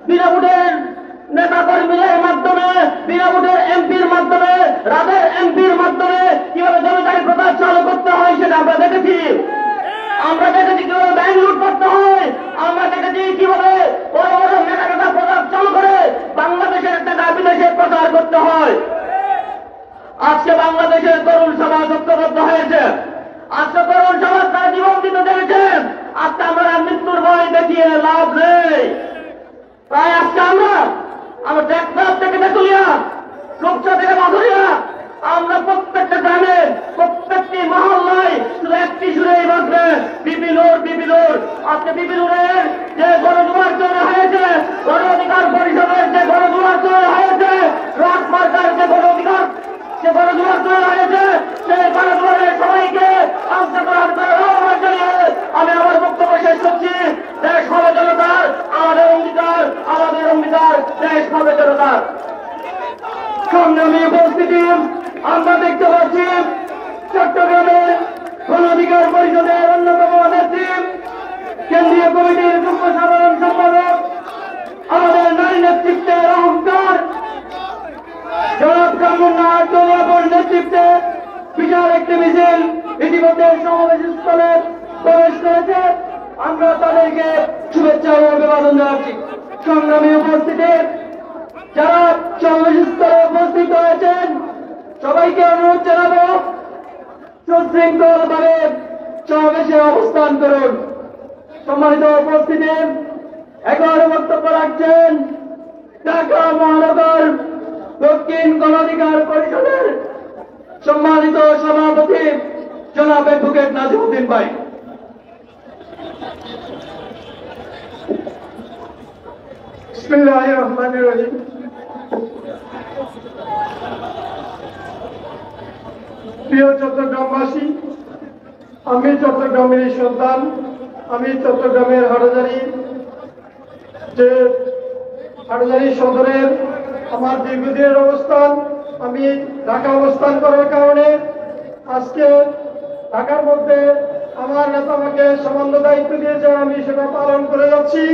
বিনা ভোটের নেতা কর্মীদের মাধ্যমে, বিনা ভোটের এমপির মাধ্যমে, রাজের এমপির মাধ্যমে কিভাবে জমিদারি প্রকার চালু করতে হয় সেটা আমরা দেখেছি। আমরা দেখেছি কিভাবে ব্যাংক লুট করতে হয়, আমরা দেখেছি কিভাবে বড় বড় নেতা প্রচার চালু করে বাংলাদেশের টাকা বিদেশে প্রচার করতে হয়। আজকে বাংলাদেশের তরুণ সমাজ ঐক্যবদ্ধ হয়েছে, আজকে তরুণ সমাজ তারা জীবন দিতে চাইছে। আজকে আমরা মৃত্যুর ভয় দেখিয়ে লাভ নেই। তাই আজকে আমরা টেকনাফ থেকে তেঁতুলিয়া, রূপসা থেকে মাধুরিয়া, আমরা প্রত্যেকটা গ্রামে, প্রত্যেকটি মহল্লায় শুধু একটি সুরেই বাঁচবে বিপিনুর। আজকে বিপিনুরের যে গণজোয়ার তৈরি হয়েছে, গণ অধিকার পরিষদের যে গণজোয়ার তৈরি হয়েছে, রাত মার্কার যে গণজোয়ার তৈরি হয়েছে, সেই গণজোয়ারের সবাইকে আন্তর্জাতিক জানিয়ে আমি আমার বক্তব্য শেষ করছি। দেশ হবে জনতার, আমাদের অঙ্গীকার দেশ হবে জনতার। সংগ্রামী উপস্থিতি, আমরা দেখতে পাচ্ছি চট্টগ্রামের গণ অধিকার পরিষদের অন্যতম নেত্রী, কেন্দ্রীয় কমিটির যুগ্ম সাধারণ সম্পাদক, আমাদের নারী নেতৃত্বের অহংকার জনাব কামরুন্নাহার দলিয়াপুর নেতৃত্বে বিশাল একটি মিছিল ইতিমধ্যে সমাবেশ স্থলে প্রবেশ করেছে। আমরা তাদেরকে শুভেচ্ছা ও অভিবাদন জানাচ্ছি। সংগ্রামী উপস্থিতি, যারা সমাবেশ স্থলে উপস্থিত হয়েছেন সবাইকে অনুরোধ জানাবো সুশৃঙ্খল ভাবে সমাবেশে অবস্থান করুন। সম্মানিত উপস্থিতি, এখন বক্তব্য রাখছেন ঢাকা মহানগর দক্ষিণ গণ অধিকার পরিষদের সম্মানিত সভাপতি জনাব অ্যাডভোকেট নাজিমউদ্দিন ভাই। বিসমিল্লাহির রহমানির রহিম। প্রিয় চট্টগ্রামবাসী, আমি চট্টগ্রামের সন্তান, আমি চট্টগ্রামের হাটহাজারী সদরের আমার দীর্ঘদিনের অবস্থান। আমি ঢাকা অবস্থান করার কারণে আজকে ঢাকার মধ্যে আমার নেতা আমাকে সামান্য দায়িত্ব দিয়েছে, আমি সেটা পালন করে যাচ্ছি।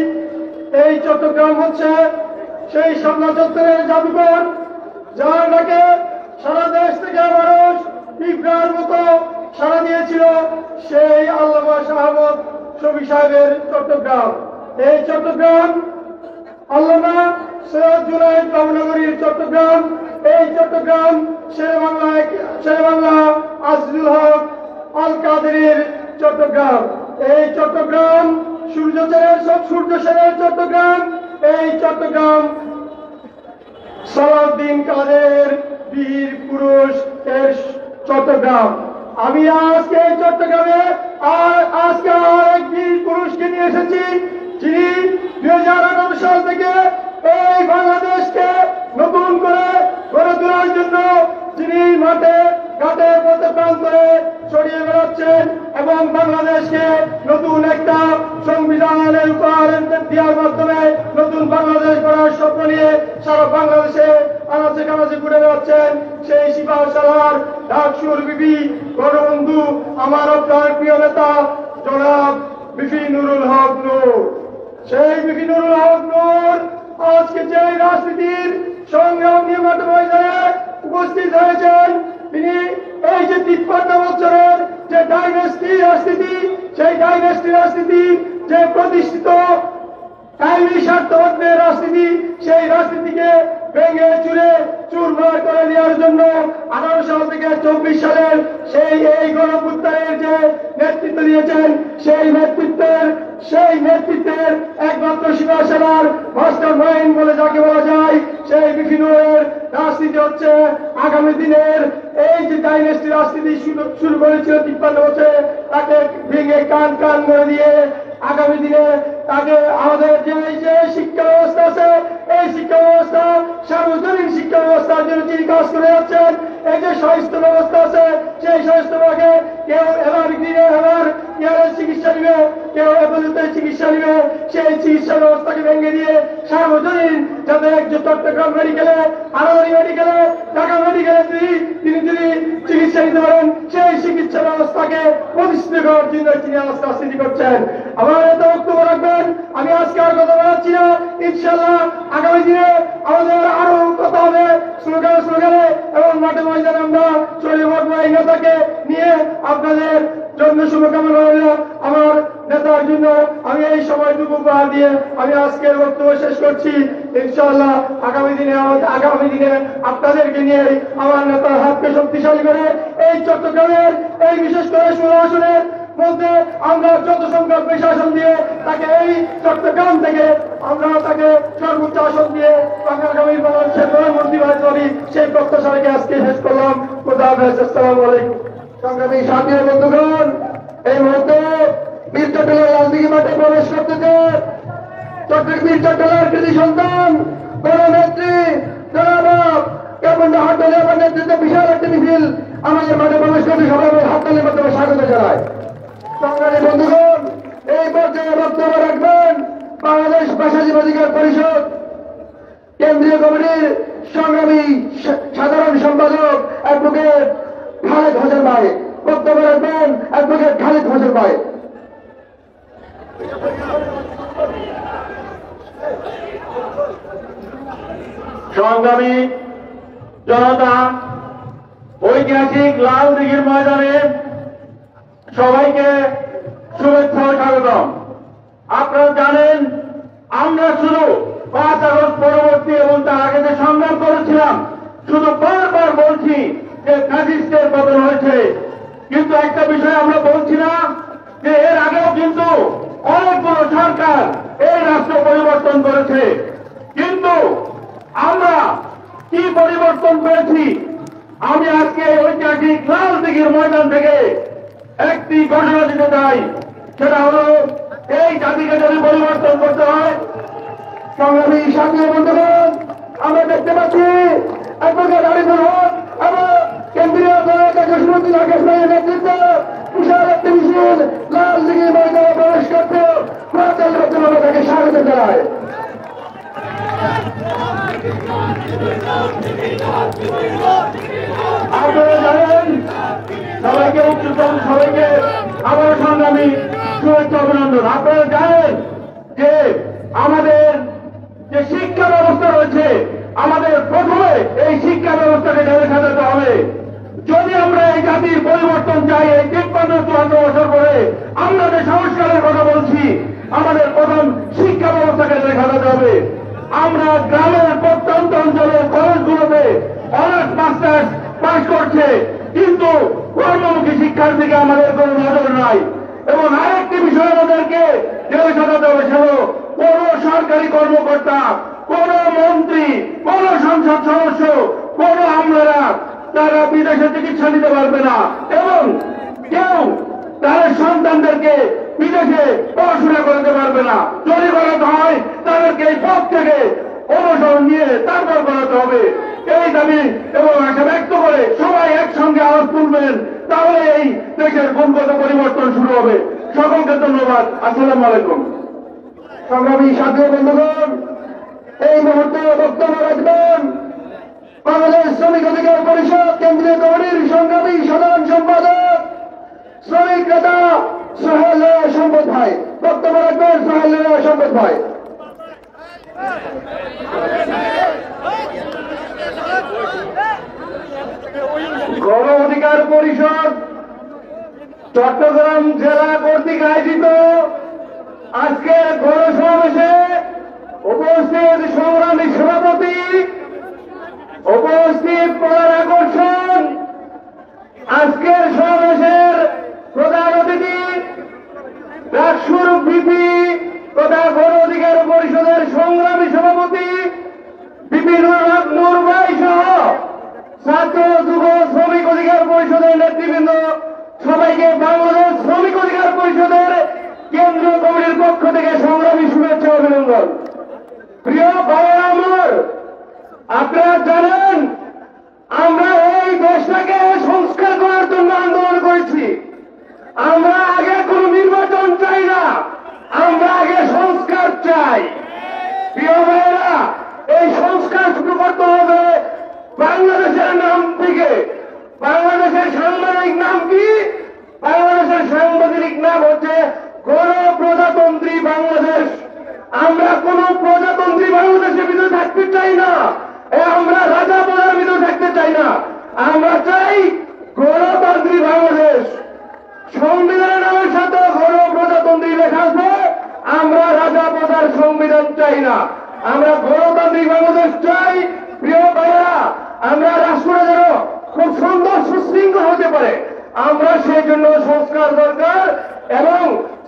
এই চট্টগ্রাম হচ্ছে সেই শাপলা চত্বরের জাদুঘর, যার ডাকে সারা দেশ থেকে মানুষ পিঁপড়ার মতো সাড়া দিয়েছিল। সেই আল্লামা শাহাবত শফি সাহেবের চট্টগ্রাম। এই চট্টগ্রাম আল্লামা সৈয়দ জুনায়েদ বাবুনগরীর চট্টগ্রাম। এই চট্টগ্রাম শেরেবাংলা আজিজুল হক আল কাদেরের চট্টগ্রাম। এই চট্টগ্রাম সূর্য সেনের চট্টগ্রাম। এই চট্টগ্রাম সালাউদ্দিন কাদের বীর পুরুষ এর চট্টগ্রাম। আমি আজকে এই চট্টগ্রামে আজকে এক বীর পুরুষকে নিয়ে এসেছি, যিনি 2018 সাল থেকে এই বাংলাদেশকে নতুন করে গড়ে তোলার জন্য যিনি মাঠে ঘাটে পথে প্রান্তরে ছড়িয়ে বেড়াচ্ছেন এবং বাংলাদেশকে নতুন একটা সংবিধানের উপহার দেওয়ার মাধ্যমে নতুন বাংলাদেশ গড়ার স্বপ্ন নিয়ে সারা বাংলাদেশে আনাচে কানাচে ঘুরে বেড়াচ্ছেন সেই সিপাহসালার ঢাকসুর বিবি গণবন্ধু আমার আপনার প্রিয় নেতা জনাব বিপি নুরুল হক নূর। সেই বিপি নুরুল হক নূর আজকে যে রাজনীতির সংগ্রাম নিয়ে মাঠে ময়দানে উপস্থিত হয়েছেন, তিনি এই যে 53 বছরের যে ডাইনেস্টি রাজনীতি, সেই ডাইনেস্টি রাজনীতি যে প্রতিষ্ঠিত কায়েমি স্বার্থবাদের রাজনীতি, সেই রাজনীতিকে ভেঙে চুরে চুরমার করে দেওয়ার জন্য 18 সাল থেকে 24 সালের এই গণঅভ্যুত্থানের যে নেতৃত্ব দিয়েছেন, সেই নেতৃত্বের একমাত্র শিরাশালার মাস্টার মাইন্ড বলে যাকে বলা যায়, সেই বিপিনের রাজনীতি হচ্ছে আগামী দিনের এই যে ডাইনেস্টি রাজনীতি শুরু করেছিল 53 বছরে, তাকে ভেঙে কান করে দিয়ে আগামী দিনে তাকে আমাদের যে শিক্ষা ব্যবস্থা আছে, এই শিক্ষা ব্যবস্থা সার্বজনীন শিক্ষা ব্যবস্থার জন্য যিনি কাজ করে যাচ্ছেন, এই যে স্বাস্থ্য ব্যবস্থা আছে, সেই স্বাস্থ্যটাকে কেউ এবার চিকিৎসা নিবে, কেউ এপোলোতে চিকিৎসা নিবে, সেই চিকিৎসা ব্যবস্থাকে ভেঙে দিয়ে সার্বজনীন যাতে একজন চট্টগ্রাম মেডিকেলে, আনোয়ারি মেডিকেলে, ঢাকা মেডিকেলে তিনি যদি চিকিৎসা নিতে পারেন, সেই চিকিৎসা ব্যবস্থাকে প্রতিষ্ঠিত করার জন্য তিনি আজকে রাজনীতি করছেন। আমার এত বক্তব্য রাখবেন, আমি আজকে আর কথা বলাচ্ছি না। ইনশাল্লাহ আগামী দিনে আমাদের আরো কথা হবে স্লোগানে এবং মাঠে ময়দানে আমরা শরীর নেতাকে নিয়ে আপনাদের জন্য শুভকামনা রইল। আমার নেতার জন্য আমি এই সময়টুকু উপহার দিয়ে আমি আজকের বক্তব্য শেষ করছি। ইনশাআল্লাহ আগামী দিনে আপনাদেরকে নিয়ে আমার নেতার হাতকে শক্তিশালী করে এই চট্টগ্রামের এই বিশেষ করে 16 আসনের মধ্যে আমরা যত সংখ্যক বেশি আসন দিয়ে তাকে এই চট্টগ্রাম থেকে আমরা তাকে সর্বোচ্চ আসন দিয়ে আগামী বাংলাদেশের প্রধানমন্ত্রী বানাতে পারি, সেই প্রত্যাশাকে আজকে শেষ করলাম। খোদা হাফেজ। আসসালামু আলাইকুম। সংগ্রামী সাথী বন্ধুগণ, এই মুহূর্তে মির্জাটলার রাজনীতি মাঠে প্রবেশ করতেছে চট্টগ্রাম মির্জাটলার কৃতি সন্তান গণনেত্রী জনাব কেমন হাটতালি আমার নেতৃত্বে বিশাল একটি মিছিল আমাদের মাঠে প্রবেশ করতে সবাই হাততালির মাধ্যমে স্বাগত জানায়। সংগ্রামী বন্ধুগণ, এই পর্যায়ে বক্তব্য রাখবেন বাংলাদেশ ভাষাজীবী অধিকার পরিষদ কেন্দ্রীয় কমিটির সংগ্রামী সাধারণ সম্পাদক অ্যাডভোকেট খালেদ হোসেন ভাই। বক্তব্য রাখবেন অ্যাডভোকেট খালেদ হোসেন ভাই। সংগ্রামী জনতা, ঐতিহাসিক লাল দিঘির ময়দানে সবাইকে শুভেচ্ছা ও স্বাগতম। আপনারা জানেন আমরা শুধু 5 আগস্ট পরবর্তী এবং তার আগে যে সংগ্রাম করেছিলাম, শুধু বারবার বলছি যে ফ্যাসিস্টের পতন হয়েছে, কিন্তু একটা বিষয় আমরা বলছি না যে এর আগেও কিন্তু অনেকগুলো সরকার এই রাষ্ট্র পরিবর্তন করেছে, কিন্তু আমরা কি পরিবর্তন পেয়েছি? আমি আজকে ঐতিহাসিক লাল দিঘির ময়দান থেকে একটি ঘোষণা দিতে চাই, সেটা হলো এই জাতিকে যদি পরিবর্তন করতে হয়। সংগ্রামী সাথী বন্ধুগণ, আমরা দেখতে পাচ্ছি অ্যাডভোকেট আরিফুল হক এবং কেন্দ্রীয় কমিটি রাকেশ ভাইয়ের নেতৃত্বে বিশাল একটি মিছিল লাল দিঘির ময়দানে প্রবেশ করতে আমরা তাকে স্বাগত জানাই। আপনারা জানেন, সবাইকে উচ্চতম সবাইকে আমার সংগ্রামী শুভেচ্ছা অভিনন্দন। আপনারা জানেন যে আমাদের যে শিক্ষা ব্যবস্থা রয়েছে, আমাদের প্রথমে এই শিক্ষা ব্যবস্থাকে ঢেলে সাজাতে হবে। যদি আমরা এই জাতির পরিবর্তন চাই, এই 53-54 বছর পরে আমরা যে সংস্কারের কথা বলছি, আমাদের প্রথম শিক্ষা ব্যবস্থাকে ঢেলে সাজাতে হবে। আমরা গ্রামের প্রত্যন্ত অঞ্চলের কলেজগুলোতে অনার্স মাস্টার্স পাস করছে, কিন্তু কর্মমুখী শিক্ষার দিকে আমাদের কোন নজর নাই। এবং আরেকটি বিষয় আমাদেরকে ঢেলে সাজাতে হবে, সেটা কোন সরকারি কর্মকর্তা, কোন মন্ত্রী, কোন সংসদ সদস্য, কোন আমলারা তারা বিদেশে চিকিৎসা নিতে পারবে না, এবং কেউ তাদের সন্তানদেরকে বিদেশে পড়াশোনা করতে পারবে না। যদি করাতে হয় তাদেরকে এই পথ থেকে অনুসরণ নিয়ে তারপর করাতে হবে। এই দাবি এবং আশা ব্যক্ত করে সবাই একসঙ্গে আওয়াজ তুলবেন, তাহলে এই দেশের গুণগত পরিবর্তন শুরু হবে। সকলকে ধন্যবাদ। আসসালামু আলাইকুম। সংগ্রামী সাথী বন্ধুগণ, এই মুহূর্তে বক্তব্য রাখবেন বাংলাদেশ শ্রমিক অধিকার পরিষদ কেন্দ্রীয় কমিটির সংগ্রামী সাধারণ সম্পাদক শ্রমিক নেতা সোহেল সম্পদ ভাই। বক্তব্য রাখবেন সোহেল সম্পদ ভাই। গণ অধিকার পরিষদ চট্টগ্রাম জেলা কর্তৃক আয়োজিত আজকের গণসমাবেশে উপস্থিত সংগ্রামী সভাপতি, উপস্থিত প্রধান আকর্ষণ, আজকের সমাবেশের প্রধান অতিথি রাষ্ট্র ভিপি তথা গণ অধিকার পরিষদের সংগ্রামী সভাপতি বিভিন্ন নূর ভাই সহ ছাত্র যুব শ্রমিক অধিকার পরিষদের নেতৃবৃন্দ সবাইকে বাংলাদেশ শ্রমিক অধিকার পরিষদের কেন্দ্রীয় কমিটির পক্ষ থেকে সংগ্রামী শুভেচ্ছা অভিনন্দন। প্রিয় ভাইয়েরা আমার, আপনারা জানেন আমরা এই দেশটাকে সংস্কার করার জন্য আন্দোলন করেছি। আমরা আগে কোন নির্বাচন চাই না, আমরা আগে সংস্কার চাই। প্রিয় ভাইয়েরা, এই সংস্কার শুরু করতে হবে বাংলাদেশের নাম থেকে। বাংলাদেশের সাংবিধানিক নাম কি? বাংলাদেশের সাংবিধানিক নাম হচ্ছে গণপ্রজাতন্ত্রী বাংলাদেশ। আমরা কোন প্রজাতন্ত্রী বাংলাদেশের ভিতরে থাকতে চাই না, আমরা রাজা প্রজার ভিতরে থাকতে চাই না, আমরা চাই গণতান্ত্রিক বাংলাদেশ। সংবিধানের নামের সাথে গণপ্রজাতন্ত্রী লেখা আছে, আমরা রাজা প্রজার সংবিধান চাই না, আমরা গণতান্ত্রিক বাংলাদেশ চাই। প্রিয় ভাইয়েরা, আমরা রাষ্ট্রটা যেন খুব সুন্দর সুশৃঙ্খল হতে পারে, আমরা সেই জন্য সংস্কার দরকার এবং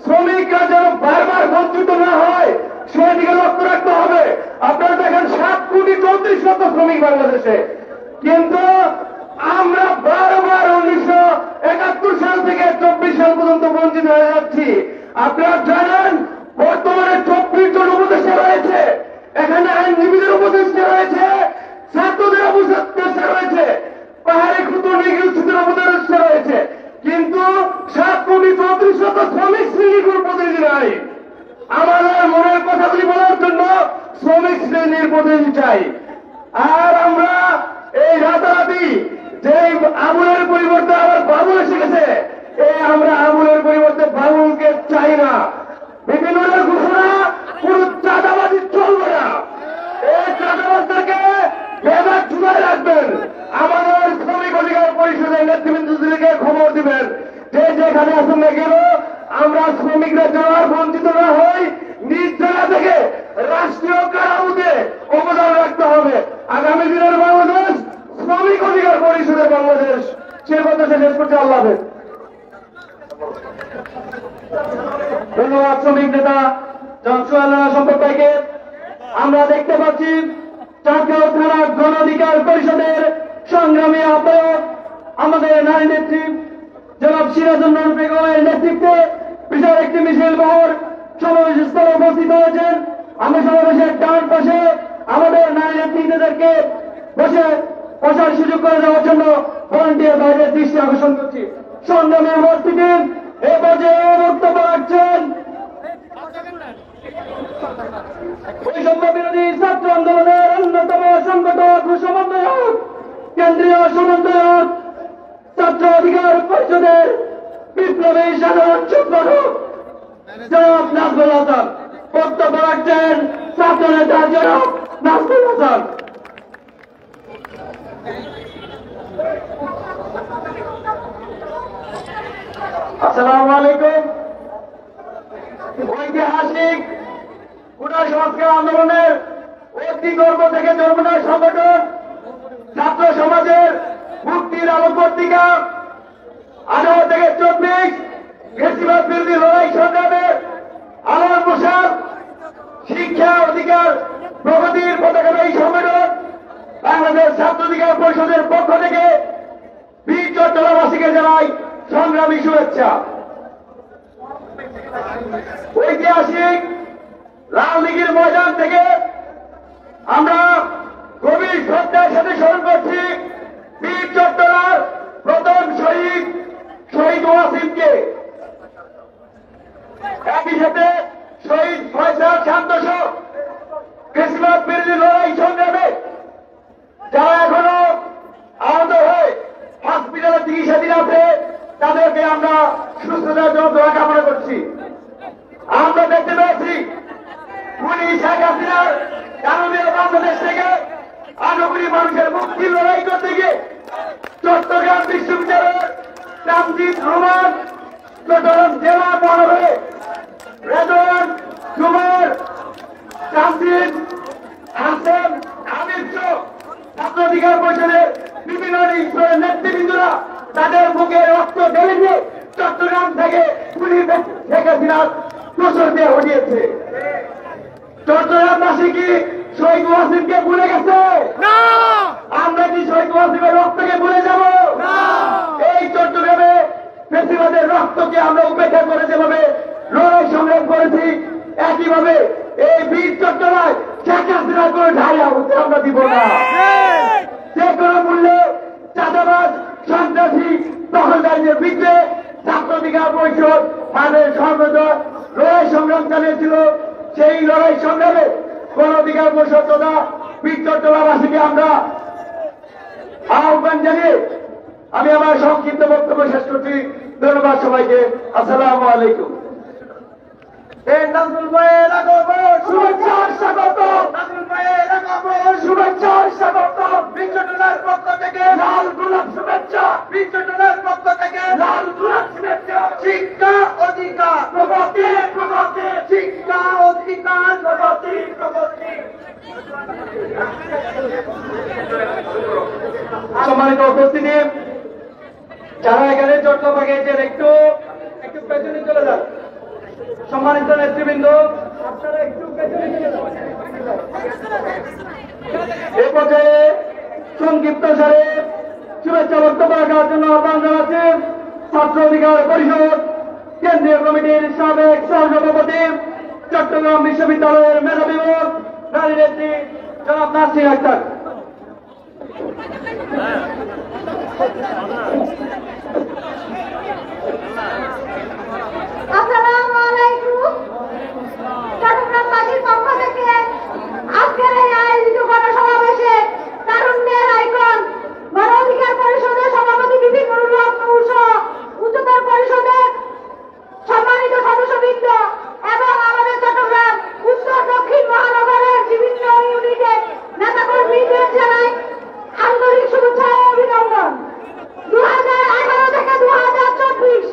শ্রমিকরা যেন বারবার বঞ্চিত না হয় সেদিকে লক্ষ্য রাখতে হবে। আপনারা দেখেন 7,34,00,000 শ্রমিক বাংলাদেশে, কিন্তু আমরা বারবার 1971 সাল থেকে 24 সাল পর্যন্ত বঞ্চিত হয়ে যাচ্ছি। আপনারা জানেন বর্তমানে 24 জন উপদেষ্টা রয়েছে, এখানে আইনজীবীদের উপদেষ্টা রয়েছে, ছাত্রদের উপদেষ্টা রয়েছে, পাহাড়ি ক্ষুদ্র নিগৃহীতদের উপদেষ্টা রয়েছে, কিন্তু 7,34,00,000 শ্রমিক শ্রেণীর প্রতিনিধি নাই। আমাদের মনের কথাগুলি বলার জন্য শ্রমিক শ্রেণীর প্রতিনিধি চাই। আর আমরা এই রাতারাতি যে আবুলের পরিবর্তে আবার বাবুল এসে গেছে, আমরা আবুলের পরিবর্তে বাবুলকে চাই না। বিভিন্ন ঘোষণা কোন চাঁদাবাজি চলবে না, এই চাঁদাবাজটাকে বেদা চুলায় রাখবেন। আমাদের শ্রমিক অধিকার পরিষদের নেতৃবৃন্দকে খবর দিবেন যে যেখানে আছেন না গেল আমরা শ্রমিকরা যাওয়ার বঞ্চিত না হই, নিজ জায়গা থেকে রাষ্ট্রীয় কারাগারে অবদান রাখতে হবে। আগামী দিনের বাংলাদেশ শ্রমিক অধিকার পরিষদের বাংলাদেশ। সে কথা শেষ করছে। আল্লাহ হাফেজ। ধন্যবাদ শ্রমিক নেতা জনসুয়াল্লাহ সম্পদ ভাইকে। আমরা দেখতে পাচ্ছি চাঁদগাঁও থানা গণ অধিকার পরিষদের সংগ্রামী আহ্বায়ক আমাদের নারী নেত্রী জনাব সিরাজুন্নর বেগমের নেতৃত্বে বিশাল একটি মিছিল বহর সমাবেশ স্থলে উপস্থিত হয়েছেন। আমি সমাবেশের ডান পাশে আমাদের নারী নেতৃত্বদেরকে বসার সুযোগ করে দেওয়ার জন্য ভলান্টিয়ার বাইরের দৃষ্টি আকর্ষণ করছি। সংগ্রামী উপস্থিতি এ পর্যায়ে বক্তব্য রাখছেন বৈষম্য বিরোধী ছাত্র আন্দোলনের অন্যতম সংগঠক ও সমন্বয়ক, কেন্দ্রীয় সমন্বয়ক, ছাত্র অধিকার পরিষদের বিপ্লবী সাধারণ সম্পাদক জনাব নাজমুল হাসান। বক্তব্য রাখছেন ছাত্র নেতা জনাব নাজমুল হাসান। আসসালামু আলাইকুম। ঐতিহাসিক কোটা সংস্কার আন্দোলনের অতি গর্ব থেকে জন্ম নেওয়া সংগঠন ছাত্র সমাজের মুক্তির আলো পত্রিকা 18 থেকে 24 ফ্যাসিবাদ বিরোধী লড়াই সংগ্রামের আলোর প্রসার শিক্ষা অধিকার প্রগতির পতাকাবাহী সংগঠন বাংলাদেশ ছাত্র অধিকার পরিষদের পক্ষ থেকে বীর চট্টগ্রামবাসীকে জানাই সংগ্রামী শুভেচ্ছা। ঐতিহাসিক রাজনীতির ময়দান থেকে আমরা গভীর শ্রদ্ধার সাথে স্মরণ করছি বীর চট্টগ্রামের প্রথম শহীদ ওয়াসিমকে। একই সাথে শহীদ ফয়সাল শান্তস ফ্যাসিবাদ বিরোধী লড়াই সংগ্রামে যারা এখনো আহত হয়ে হসপিটালে চিকিৎসাধীন আছে তাদেরকে আমরা সুস্থতার জন্য দোয়া কামনা করছি। আমরা দেখতে পেয়েছি পুলিশ শেখ হাসিনার দানবীয় বাংলাদেশ থেকে 18 কোটি মানুষের মুক্তির লড়াই করতে গিয়ে চট্টগ্রাম বিশ্ববিদ্যালয়ের তামজিদ রহমান, চট্টগ্রাম জেলা মহানগরে রেদওয়ান, জুমার, তামজিদ, চট্টগ্রামবাসী কি শহীদ ওয়াসিমকে ভুলে গেছে? না, আমরা কি শহীদ ওয়াসিমের রক্তকে ভুলে যাব? না। এই চট্টগ্রামে ফ্যাসিবাদের রক্তকে আমরা উপেক্ষা করে যেভাবে লড়াই সংগ্রাম করেছি, একইভাবে এই বীর চট্টগ্রামে শেখ হাসিনার করে ঢাইয়া হতে আমরা দিব না। যে কোনো মূল্যে চাঁদাবাজ, সন্ত্রাসী, দখলদারীদের বিরুদ্ধে ছাত্র অধিকার পরিষদ তাদের সর্বদা লড়াই সংগ্রাম চালিয়েছিল। সেই লড়াই সংগ্রামে গণ অধিকার পরিষদ তথা বীর চট্টগ্রামবাসীকে আমরা আহ্বান জানিয়ে আমি আমার সংক্ষিপ্ত বক্তব্য শেষ করছি। ধন্যবাদ সবাইকে। আসসালামু আলাইকুম। নাজমুল ভাইয়ের আগমন, শুভেচ্ছা স্বাগত। নাজমুল ভাইয়ের আগমন, শুভেচ্ছা স্বাগত। বীর চট্টগ্রামের পক্ষ থেকে লাল গোলাপ শুভেচ্ছা। বীর চট্টগ্রামের পক্ষ থেকে লাল গোলাপ শুভেচ্ছা। শিক্ষা অধিকার, প্রগতি প্রগতি শিক্ষা অধিকার, প্রগতি প্রগতি। সম্মানিত উপস্থিতি, যারা এখানে চট্টগ্রামে গিয়েছেন একটু একটু পেছনে চলে যান। সম্মানিত নেতৃবৃন্দ, আপনারা একটু পেছনে চলে যান। এই পর্যায়ে সংক্ষিপ্ত সারে শুভেচ্ছা বক্তব্য রাখার জন্য আহ্বান জানাচ্ছেন ছাত্র অধিকার পরিষদ কেন্দ্রীয় কমিটির সাবেক সহসভাপতি, চট্টগ্রাম বিশ্ববিদ্যালয়ের মেধাবী নারী নেত্রী জনাব নাসরিন আক্তার। আসসালামু আলাইকুম। চট্টগ্রামবাসীর পক্ষ থেকে আজকের এই আয়োজিত গণসমাবেশে তারুণ্যের আইকন গণ অধিকার পরিষদের সভাপতি বিপিন উচ্চতর পরিষদের সম্মানিত সদস্যবৃন্দ এবং আমাদের চট্টগ্রাম উত্তর দক্ষিণ মহানগরের বিভিন্ন ইউনিটের নেতাকর্মীদের জানাই আন্তরিক শুভেচ্ছা ও অভিনন্দন। 2018 থেকে 2024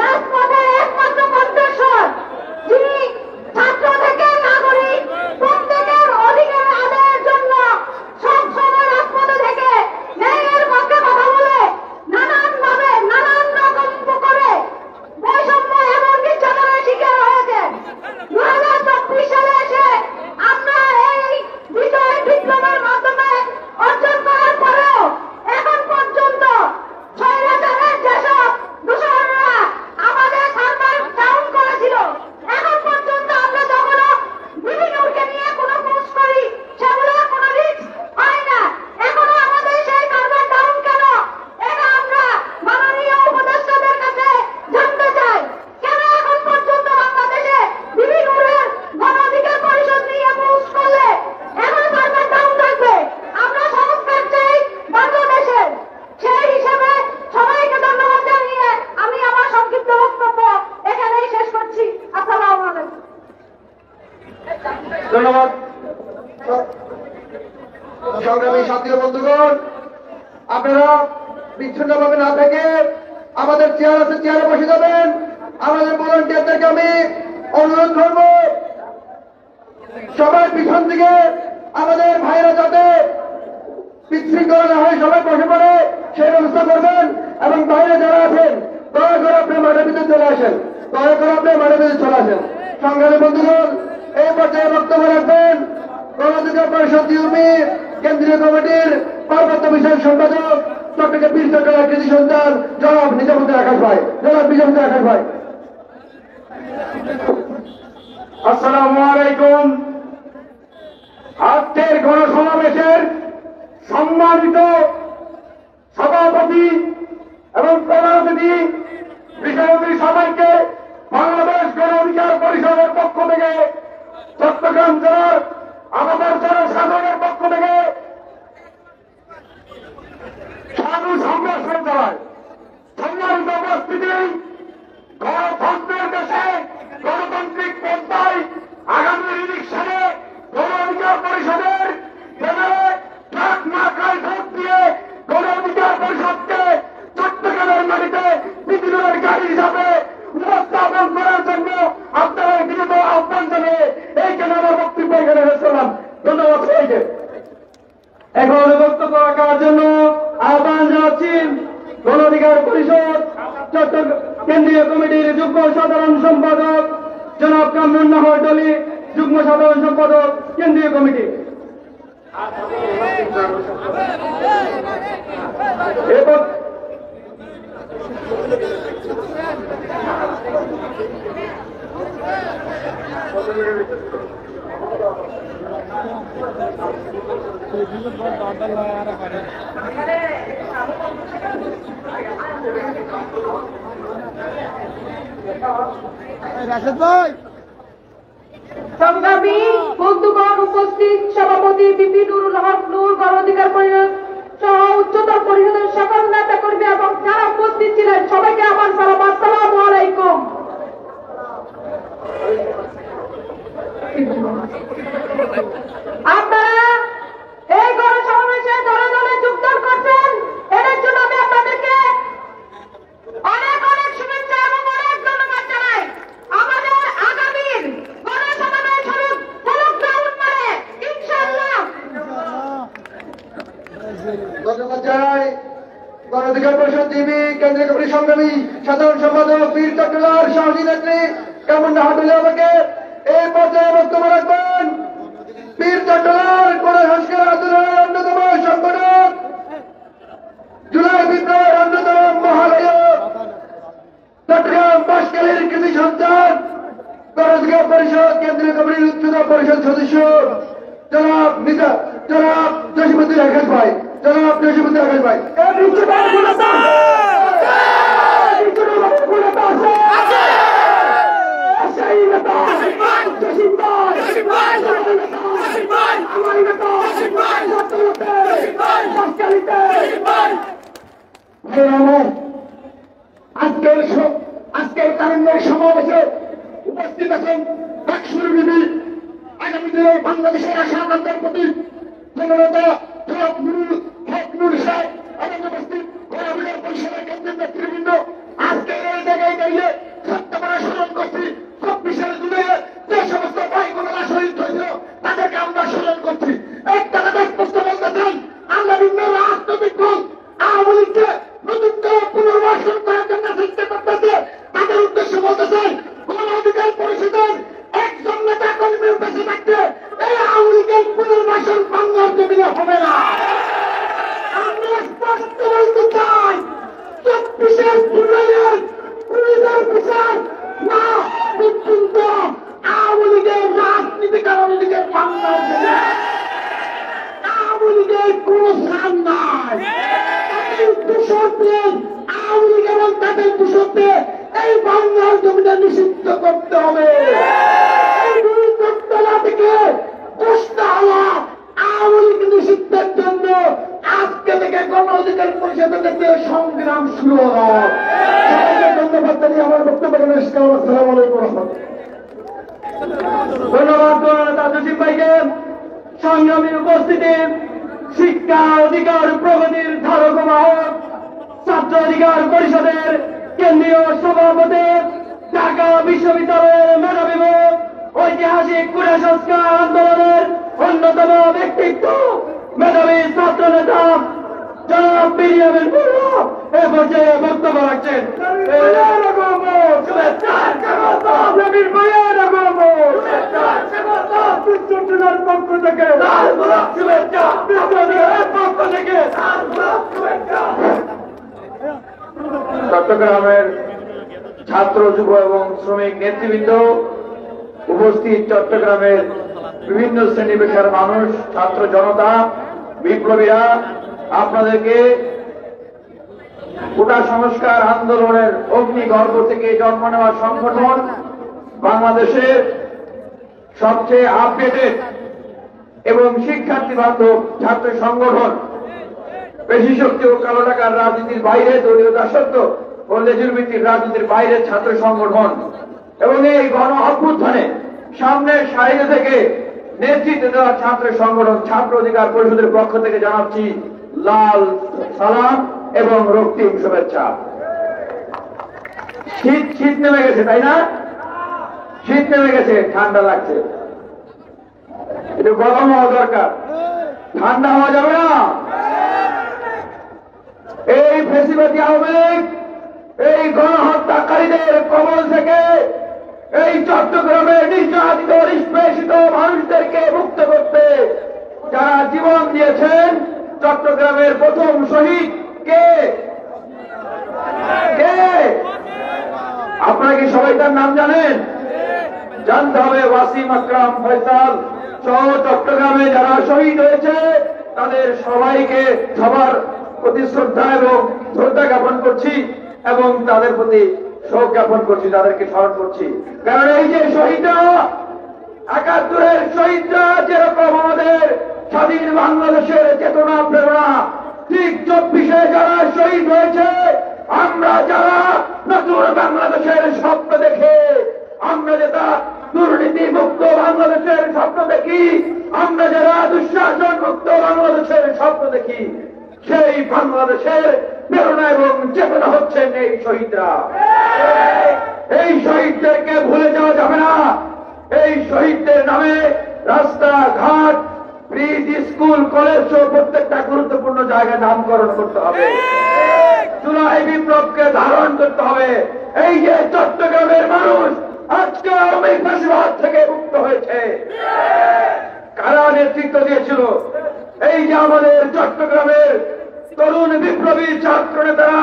রাজপথের একমাত্র কণ্ঠস্বর, যিনি ছাত্র থেকে নাগরিক প্রত্যেকের অধিকার আদায়ের জন্য সব সময় রাজপথে থেকে ন্যায়ের পক্ষে কথা বলে নানানভাবে নানান রকম করে বৈষম্য এবং নির্যাতনের শিকার হয়েছে। 2024 সালে এসে আমরা এই বিজয় বিপ্লবের মাধ্যমে অর্জন করার পরেও এখন পর্যন্ত স্বৈরাচারের যেসব দূষণরা আমাদের সার্ভার ডাউন করেছিল, এখন পর্যন্ত আমরা যখনও বিভিন্নকে নিয়ে কোনো পোস্ট করি সেগুলো কোনো রিস্ক হয় না। এখনো আমাদের সেই সার্ভার ডাউন কেন, এটা আমরা মাননীয় উপদেষ্টাদের কাছে জানতে চাই। কেন এখন পর্যন্ত বাংলাদেশে বিভিন্নের গণ অধিকার পরিষদ নিয়ে পোস্ট করলে এখন সার্ভার ডাউন থাকবে? আমরা সংস্কার চাই বাংলাদেশের। সেই হিসেবে সবাইকে ধন্যবাদ জানিয়ে আমি আমার সংক্ষিপ্ত বক্তব্য এখানেই শেষ করছি। আসসালামু আলাইকুম। ধন্যবাদ। সংগ্রামী সাথী বন্ধুগণ, আপনারা বিচ্ছিন্নভাবে না থেকে আমাদের চেয়ার আছে, চেয়ারে বসে যাবেন। আমাদের ভলান্টিয়ারদেরকে আমি অনুরোধ করব, সবাই পিছন দিকে আমাদের ভাইরা যাতে বিশৃঙ্খলা না হয় সবাই বসে পড়ে সেই ব্যবস্থা করবেন। এবং বাইরে যারা আছেন দয়া করে আপনি মাঠের ভিতরে চলে আসেন, দয়া করে আপনি মাঠের ভিতরে চলে আসেন। সংগ্রামী বন্ধুগণ, এই পর্যায়ে বক্তব্য রাখবেন গণ অধিকার পরিষদ ইউপি কেন্দ্রীয় কমিটির পার্বত্য বিষয়ক সম্পাদক চট্টগ্রাম বীর চট্টগ্রাম কৃষি সন্তান জনাব নিজামুদ্দিন আকাশ ভাই। জনাব নিজামুদ্দিন আকাশ ভাই। আসসালামু আলাইকুম। আজকের গণসমাবেশের সম্মানিত সভাপতি এবং প্রধান অতিথি বিষয়বস্তু সবাইকে বাংলাদেশ গণ অধিকার পরিষদের পক্ষ থেকে, চট্টগ্রাম জেলার আমাদের জনসাধারণের পক্ষ থেকে সাধু সম্ভাষণ জানায়। সম্মানিত উপস্থিতি, গণতন্ত্রের দেশে গণতান্ত্রিক পন্থায় আগামী ইলেকশনে গণ অধিকার পরিষদের ট্রাক মার্কায় ভোট দিয়ে গণ অধিকার পরিষদকে চট্টগ্রামের মাটিতে পৃথিবীর গাড়ি হিসাবে উপস্থাপন করার জন্য আপনারা বিনীত আহ্বান জানিয়ে এইখানে আমার বক্তব্য এখানে শেষ করলাম। ধন্যবাদ সবাইকে। এখন বক্তব্য রাখার জন্য আহ্বান জানাচ্ছি গণ অধিকার পরিষদ চট্টগ্রাম কেন্দ্রীয় কমিটির যুগ্ম সাধারণ সম্পাদক সাধারণ সম্পাদক কেন্দ্রীয় কমিটি। এরপর রাশেদ ভাই সংগ্রামী বন্ধুগণ, উপস্থিত সভাপতি বিপি নুরুল হক নূর, গণ অধিকার পরিষদ সহ উচ্চতর পরিষদের সকল নেতা কর্মী এবং যারা উপস্থিত ছিলেন সবাইকে আমার সালাম, আসসালামু আলাইকুম। আপনারা এই গণসমাবেশে দলে দলে যোগদান করছেন, এর জন্য আমি আপনাদেরকে অনেক অনেক শুভেচ্ছা এবং অনেক ধন্যবাদ জানাই। আমাদের আগামীর গণসমাবেশ হলুক লকডাউন মানে ইনশাআল্লাহ। ধন্যবাদ জানাই গণ অধিকার পরিষদ জিবি কেন্দ্রীয় কমিটির সংগ্রামী সাধারণ সম্পাদক বীর চট্টলার সাহসী নেত্রী কামুন্ডা হাটুলি আমাকে এই পর্যায়ে বক্তব্য রাখবেন। বীর চট্টলার কোন সংস্কার আন্দোলনের অন্যতম সংগঠক, জুলাই বিপ্লবের অন্যতম মহানায়ক, চট্টগ্রাম বাসকালীর কৃতি সন্তান, গণ অধিকার পরিষদ কেন্দ্রীয় কমিটির উচ্চতর পরিষদ সদস্য জনাব জসীমুদ্দিন আকাশ ভাই, জনাব জসীমুদ্দিন আকাশ ভাই। আজকের তারুণ্যের সমাবেশে উপস্থিত আছেন ডাকসুর বিবি, আগামী দিনে বাংলাদেশের আশা আকাঙ্ক্ষার প্রতি জননেতা জনাব নুরুল হক নূর সাহেব এবং উপস্থিত গণ অধিকার পরিষদের কেন্দ্রীয় নেতৃবৃন্দ। আজকের এই জায়গায় দাঁড়িয়ে সত্যবারে স্মরণ করছি 24 জুলাই যে সমস্ত ভাইবোনেরা শহীদ হয়েছিল তাদেরকে আমরা স্মরণ করছি। একটা কথা স্পষ্ট বলতে চাই, আমরা বিভিন্ন রাজনৈতিক দল আওয়ামী লীগকে নতুন করে পুনর্বাসন করার জন্য চেষ্টা করতেছে। তাদের উদ্দেশ্য বলতে চাই, গণ অধিকার পরিষদের একজন নেতা কর্মীর বেঁচে থাকতে এই আওয়ামী লীগের পুনর্বাসন বাংলার জমিনে হবে না। আমরা স্পষ্ট বলতে চাই, 24 জুলাইয়ের পুলিশের বিচার না পর্যন্ত আওয়ামী লীগের রাজনীতিক আওয়ামী লীগের বাংলার জমিনে আওয়ামী লীগের কোন স্থান নাই। তাদের দূষণকে আওয়ামী লীগ এবং তাদের দূষণকে এই বাংলার জমিনে নিষিদ্ধ করতে হবে। এই দুর্নীতিতলা থেকে কষ্ট হওয়া আওয়ামী লীগ নিষিদ্ধের জন্য আজকে থেকে গণ অধিকার পরিষদের থেকে সংগ্রাম শুরু হয়। সবাইকে ধন্যবাদ জানিয়ে আমার বক্তব্য শেষ করলাম। আসসালামু আলাইকুম ওয়া রাহমাতুল্লাহ। ধন্যবাদ জননেতা জসিম ভাইকে। সংগ্রামী উপস্থিতি, শিক্ষা অধিকার প্রগতির ধারক বাহক ছাত্র অধিকার পরিষদের কেন্দ্রীয় সভাপতি, ঢাকা বিশ্ববিদ্যালয়ের মেধাবী মুখ, ঐতিহাসিক কুড়ে সংস্কার আন্দোলনের অন্যতম ব্যক্তিত্ব, মেধাবী ছাত্র নেতা জনাব বিরিয়ামের বড়ুয়া এ পর্যায়ে বক্তব্য রাখছেন। পক্ষ থেকে চট্টগ্রামের ছাত্র, যুব এবং শ্রমিক নেতৃবৃন্দ, উপস্থিত চট্টগ্রামের বিভিন্ন শ্রেণী পেশার মানুষ, ছাত্র জনতা, বিপ্লবীরা, আপনাদেরকে কোটা সংস্কার আন্দোলনের অগ্নিগর্ভ থেকে জন্ম নেওয়া সংগঠন, বাংলাদেশের সবচেয়ে আপডেটেড এবং শিক্ষার্থী বান্ধব ছাত্র সংগঠন, পেশি শক্তি ও কালো টাকার রাজনীতির বাইরে, দলীয় দাসত্ব ও লেজুর ভিত্তিক রাজনীতির বাইরে ছাত্র সংগঠন এবং এই গণ অভ্যুত্থানে সামনের সারিতে থেকে নেতৃত্ব দেওয়া ছাত্র সংগঠন ছাত্র অধিকার পরিষদের পক্ষ থেকে জানাচ্ছি লাল সালাম এবং রক্তিম শুভেচ্ছা। শীত নেমে গেছে, তাই না? শীত নেমে গেছে, ঠান্ডা লাগছে, একটু গরম হওয়া দরকার, ঠান্ডা হওয়া যাবে না। এই ফেসিবাদী আওয়ামী লীগ, এই গণহত্যাকারীদের কবল থেকে এই চট্টগ্রামে নির্যাতিত নিষ্পেষিত দিয়েছেন চট্টগ্রামের প্রথম শহীদ কে কে আপনারা কি সবাই তার নাম জানেন? জানতে হবে। ওয়াসিম আকরাম ফয়সাল সহ চট্টগ্রামে যারা শহীদ হয়েছে তাদের সবাইকে সবার প্রতি শ্রদ্ধা এবং শ্রদ্ধা জ্ঞাপন করছি এবং তাদের প্রতি শোক জ্ঞাপন করছি, তাদেরকে স্মরণ করছি। কারণ এই যে শহীদরা, ৭১-এর শহীদরা যেরকম আমাদের স্বাধীন বাংলাদেশের চেতনা প্রেরণা, ঠিক ২৪-এ যারা শহীদ হয়েছে, আমরা যারা নতুন বাংলাদেশের স্বপ্ন দেখে, আমরা যেটা দুর্নীতি মুক্ত বাংলাদেশের স্বপ্ন দেখি, আমরা যারা দুঃশাসন মুক্ত বাংলাদেশের স্বপ্ন দেখি, সেই বাংলাদেশের প্রেরণা এবং চেতনা হচ্ছেন এই শহীদরা। এই শহীদদেরকে ভুলে যাওয়া যাবে না। এই শহীদদের নামে রাস্তাঘাট, ব্রিজ, স্কুল, কলেজ সহ প্রত্যেকটা গুরুত্বপূর্ণ জায়গায় নামকরণ করতে হবে। জুলাই বিপ্লবকে ধারণ করতে হবে। এই যে চট্টগ্রামের মানুষ আজকে আওয়ামী ফ্যাসিবাদ থেকে মুক্ত হয়েছে, কারা নেতৃত্ব দিয়েছিল? এই যে আমাদের চট্টগ্রামের তরুণ বিপ্লবী ছাত্র নেতারা,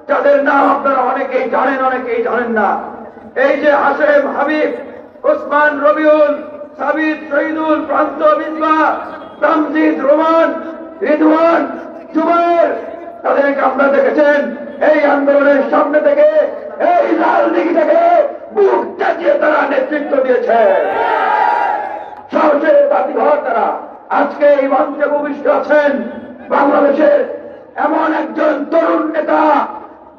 যাদের নাম আপনারা অনেকেই জানেন, অনেকেই জানেন না। এই যে হাশেম, হাবিব, ওসমান, রবিউল, সাবিত, শহীদুল, প্রান্ত, মিসবাহ, তামজিদ, রোমান, রিদওয়ান, জুবায়ের, তাদেরকে আপনারা দেখেছেন এই আন্দোলনের সামনে থেকে, এই লাল দিঘি থেকে বুক চাচিয়ে তারা নেতৃত্ব দিয়েছে। সাহসের বাতিঘর তারা। আজকে এই মঞ্চে ভূমিষ্ঠ আছেন বাংলাদেশের এমন একজন তরুণ নেতা,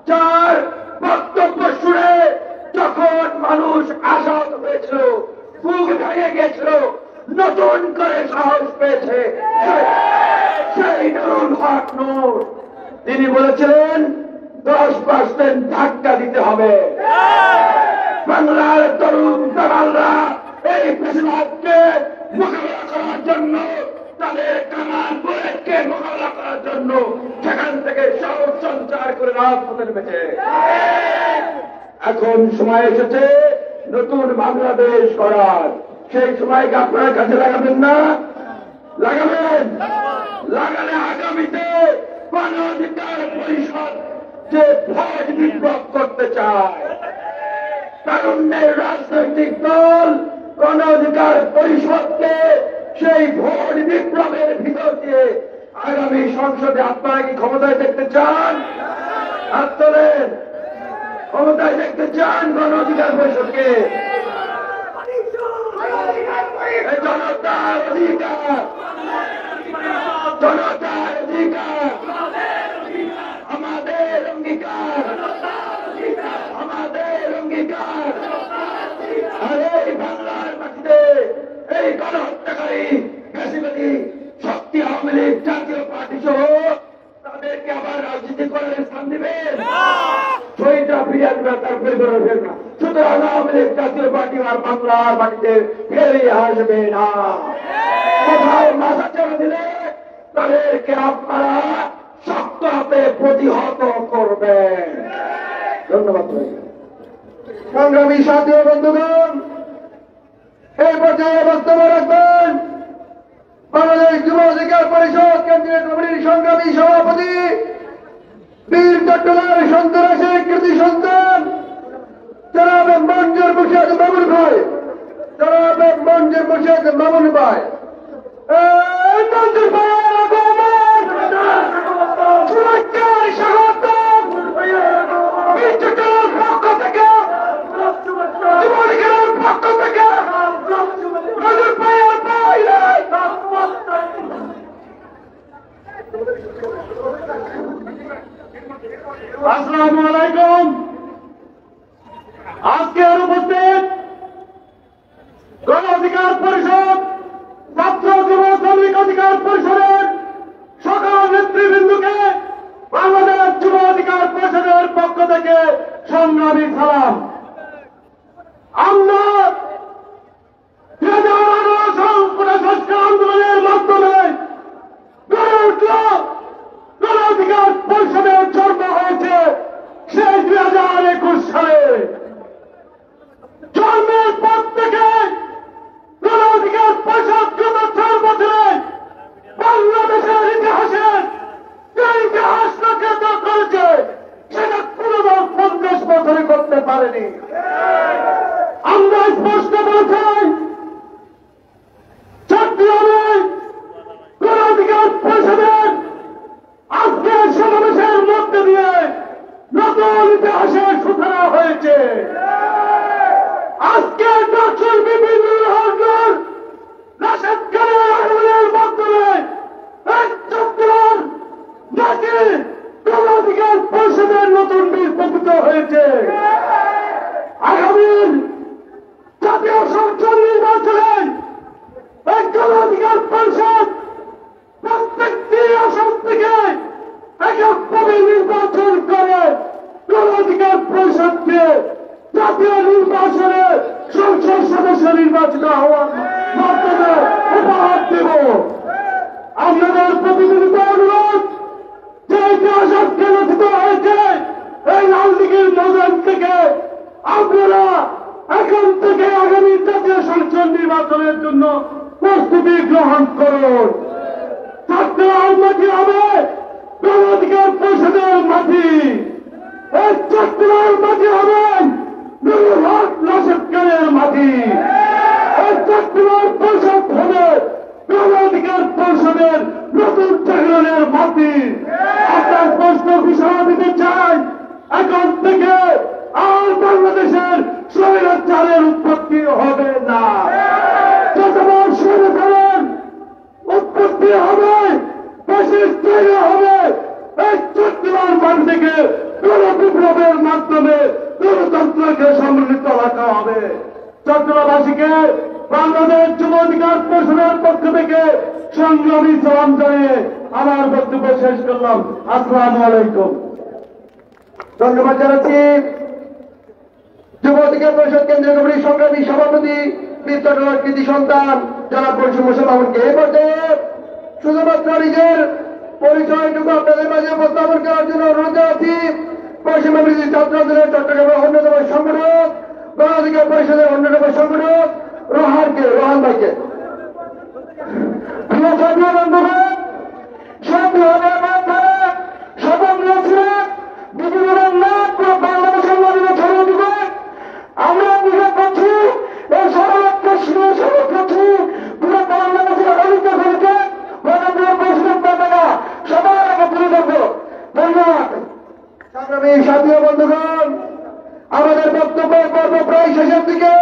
যার বক্তব্য শুনে যখন মানুষ আশাহত হয়েছিল, বুক ভেঙে গেছিল, নতুন করে সাহস পেয়েছে সেই নুরুল হক নূর। তিনি বলেছিলেন 10% ধাক্কা দিতে হবে। বাংলার তরুণ দালালরা এই ফ্যাসিবাদকে মোকাবিলা করার জন্য, তাদের কামান বুলেটকে মোকাবিলা করার জন্য সেখান থেকে সাহস সঞ্চার করে রাজপথে নেমেছে। এখন সময় এসেছে নতুন বাংলাদেশ করার। সেই সময়কে আপনার কাছে লাগাবেন না? লাগাবেন। লাগালে আগামীতে গণ অধিকার পরিষদ যে ভোট বিপ্লব করতে চায়, তারুণ্যের রাজনৈতিক দল গণ অধিকার পরিষদকে সেই ভোট বিপ্লবের ভিতর দিয়ে আগামী সংসদে আপনারা কি ক্ষমতায় দেখতে চান? হাত তোলেন। ক্ষমতায় দেখতে চান গণ অধিকার পরিষদকে? জনতার অধিকার, জনতার অধিকার, আমাদের অঙ্গীকার, আমাদের অঙ্গীকার। আর এই বাংলার মাটিতে এই গণহত্যাকারী ফ্যাসিবাদী শক্তি আওয়ামী লীগ জাতীয় পার্টি সহ তাদেরকে আবার রাজনীতি করার স্থান দিবেন? শহীদরা ফিরিয়ে আসবে, তার পরিবারে ফেরবে না। সুতরাং আওয়ামী লীগ জাতীয় পার্টি আর বাংলার মাটিতে ফেরে আসবে না। কোথাও মাথা চড়ে দিলে তাদেরকে আপনারা শক্ত হাতে প্রতিহত করবেন। ধন্যবাদ। সংগ্রামী সাথী ও বন্ধুগণ, এই পর্যায়ে বক্তব্য রাখবেন বাংলাদেশ যুব অধিকার পরিষদ কেন্দ্রীয় কমিটির সংগ্রামী সভাপতি, বীর চট্টগ্রামের সন্ত্রাসের কৃতি সন্তান জনাব মঞ্জুর মুর্শিদ মামুন ভাই, জনাব মঞ্জুর মুর্শিদ মামুন ভাই। মঞ্জুর ভাইয়ের আগমন, সুরক্ষার স্বাগতম। বীর চট্টগ্রামের পক্ষ থেকে, যুব অধিকারের পক্ষ থেকে মঞ্জুর ভাইয়ের ভাই। আসসালামু আলাইকুম। আজকের উপস্থিত গণ অধিকার পরিষদ, ছাত্র যুব শ্রমিক অধিকার পরিষদের সকল নেতৃবৃন্দকে বাংলাদেশ যুব অধিকার পরিষদের পক্ষ থেকে সংগ্রামী সালাম। আমরা 2018 সংস্কার আন্দোলনের মাধ্যমে গড়ে উঠল গণ অধিকার পরিষদের জন্ম হয়েছে সেই 2021 সালে। জন্মের পর থেকে গণ অধিকার পরিষদ গত 4 বছরে বাংলাদেশ করতে পারেনি। আমরা স্পষ্ট বলছি, চট্টগ্রামে গণ অধিকার পরিষদের আজকের সমাবেশের মধ্যে দিয়ে নতুন ইতিহাসের সূচনা হয়েছে। আজকে ডক্টর বিপিন রহমান রাশেদ খানের আগমনের মাধ্যমে এক চট্টগ্রাম মাটি গণ অধিকার পরিষদের নতুন বীজ বপিত হয়েছে। আগামী জাতীয় সংসদ নির্বাচনে এই গণ অধিকার পরিষদ প্রত্যেকটি আসন থেকে এককভাবে নির্বাচন করে গণ অধিকার পরিষদকে জাতীয় নির্বাচনে সংসদ সদস্য নির্বাচিত হওয়ার মাধ্যমে উপহার দেব। আপনাদের প্রতিনিধিত অনুরোধ, যে ইতিহাস আজকে রচিত হয়েছে এই লাল দিঘির ময়দান থেকে, আপনারা এখন থেকে আগামী জাতীয় সংসদ নির্বাচনের জন্য প্রস্তুতি গ্রহণ করুন। চট্টগ্রাম মাটি হবে গণ অধিকার পরিষদের মাটি। এই চট্টগ্রাম মাটি হবে রাশেদ খানের মাটি। এই চট্টগ্রাম পরিষদ হবে গণ অধিকার পরিষদের নতুন চট্টগ্রামের মাটি। আপনার স্পষ্ট ঘোষণা দিতে চাই, এখন থেকে আর বাংলাদেশের স্বৈরাচারের উৎপত্তি হবে না। যতবার স্বৈরাচারের উৎপত্তি হবে, ফ্যাসিস্ট তৈরি হবে, এই চট্টগ্রাম মাটি থেকে গণবিপ্লবের মাধ্যমে গণতন্ত্রকে সমৃদ্ধ রাখা হবে। চট্টগ্রামবাসীকে বাংলাদেশ যুব অধিকার পরিষদের পক্ষ থেকে সংগ্রামী সালাম জানিয়ে আমার বক্তব্য শেষ করলাম। আসসালামু আলাইকুম। ধন্যবাদ জানাচ্ছি যুব অধিকার পরিষদ কেন্দ্রীয় কমিটির সংগ্রামী সভাপতি বীর চট্টগ্রামের কৃতি সন্তান জনাব পরিষদ মোশাররফকে এই পর্যায়ে শুধুমাত্র নিজের পরিচয়টুকু আপনাদের মাঝে উপস্থাপন করার জন্য অনুরোধ জানাচ্ছি পশ্চিমবঙ্গ ছাত্র আন্দোলনের চট্টগ্রামের অন্যতম সংগঠক, গণ অধিকার পরিষদের অন্যতম সংগঠক রোহান ভাইকে। প্রিয় ছাত্র বন্ধুগণ, সংগ্রামের মাধ্যমে স্বতন্ত্র ছিলেন বিভিন্ন নাম পুরো বাংলাদেশের মধ্যে ছড়িয়ে দিবে। আমরা অভিযোগ করছি, এই সর্বত্র শিবির শুরু করছি পুরো বাংলাদেশের অলিতে ফেলতে গণতন্ত্রের পরিষদের পাতাকা সবার আগে তুলে ধরবো। ধন্যবাদ। সংগ্রামী সাথী ও বন্ধুগণ, আমাদের বক্তব্যের পর্ব প্রায় শেষের দিকে।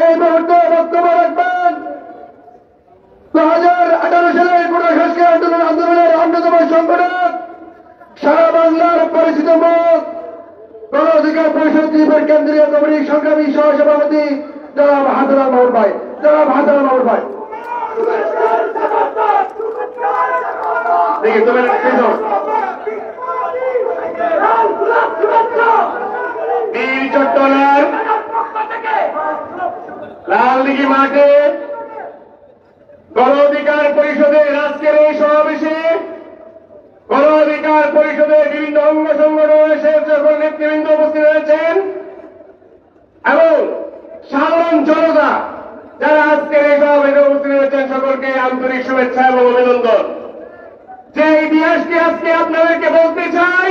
এই মুহূর্তে বক্তব্য রাখবেন 2018 সালের কোটা সংস্কার আন্দোলনের অন্যতম সংগঠক, সারা বাংলার পরিচিত মুখ, গণ অধিকার পরিষদ ত্রিপুরা কেন্দ্রীয় কমিটির সংগ্রামী সহসভাপতি জনাব হাসানুল মাহমুদ ভাই। বীর চট্টগ্রাম লালদিঘি মাঠে গণ অধিকার পরিষদের আজকের এই সমাবেশে গণ অধিকার পরিষদের বিভিন্ন অঙ্গ সংগঠনের সকল নেতৃবৃন্দ উপস্থিত রয়েছেন এবং সাধারণ জনতা যারা আজকের এই সমাবেশে উপস্থিত রয়েছেন, সকলকে আন্তরিক শুভেচ্ছা এবং অভিনন্দন। যে ইতিহাসটি আজকে আপনাদেরকে বলতে চাই,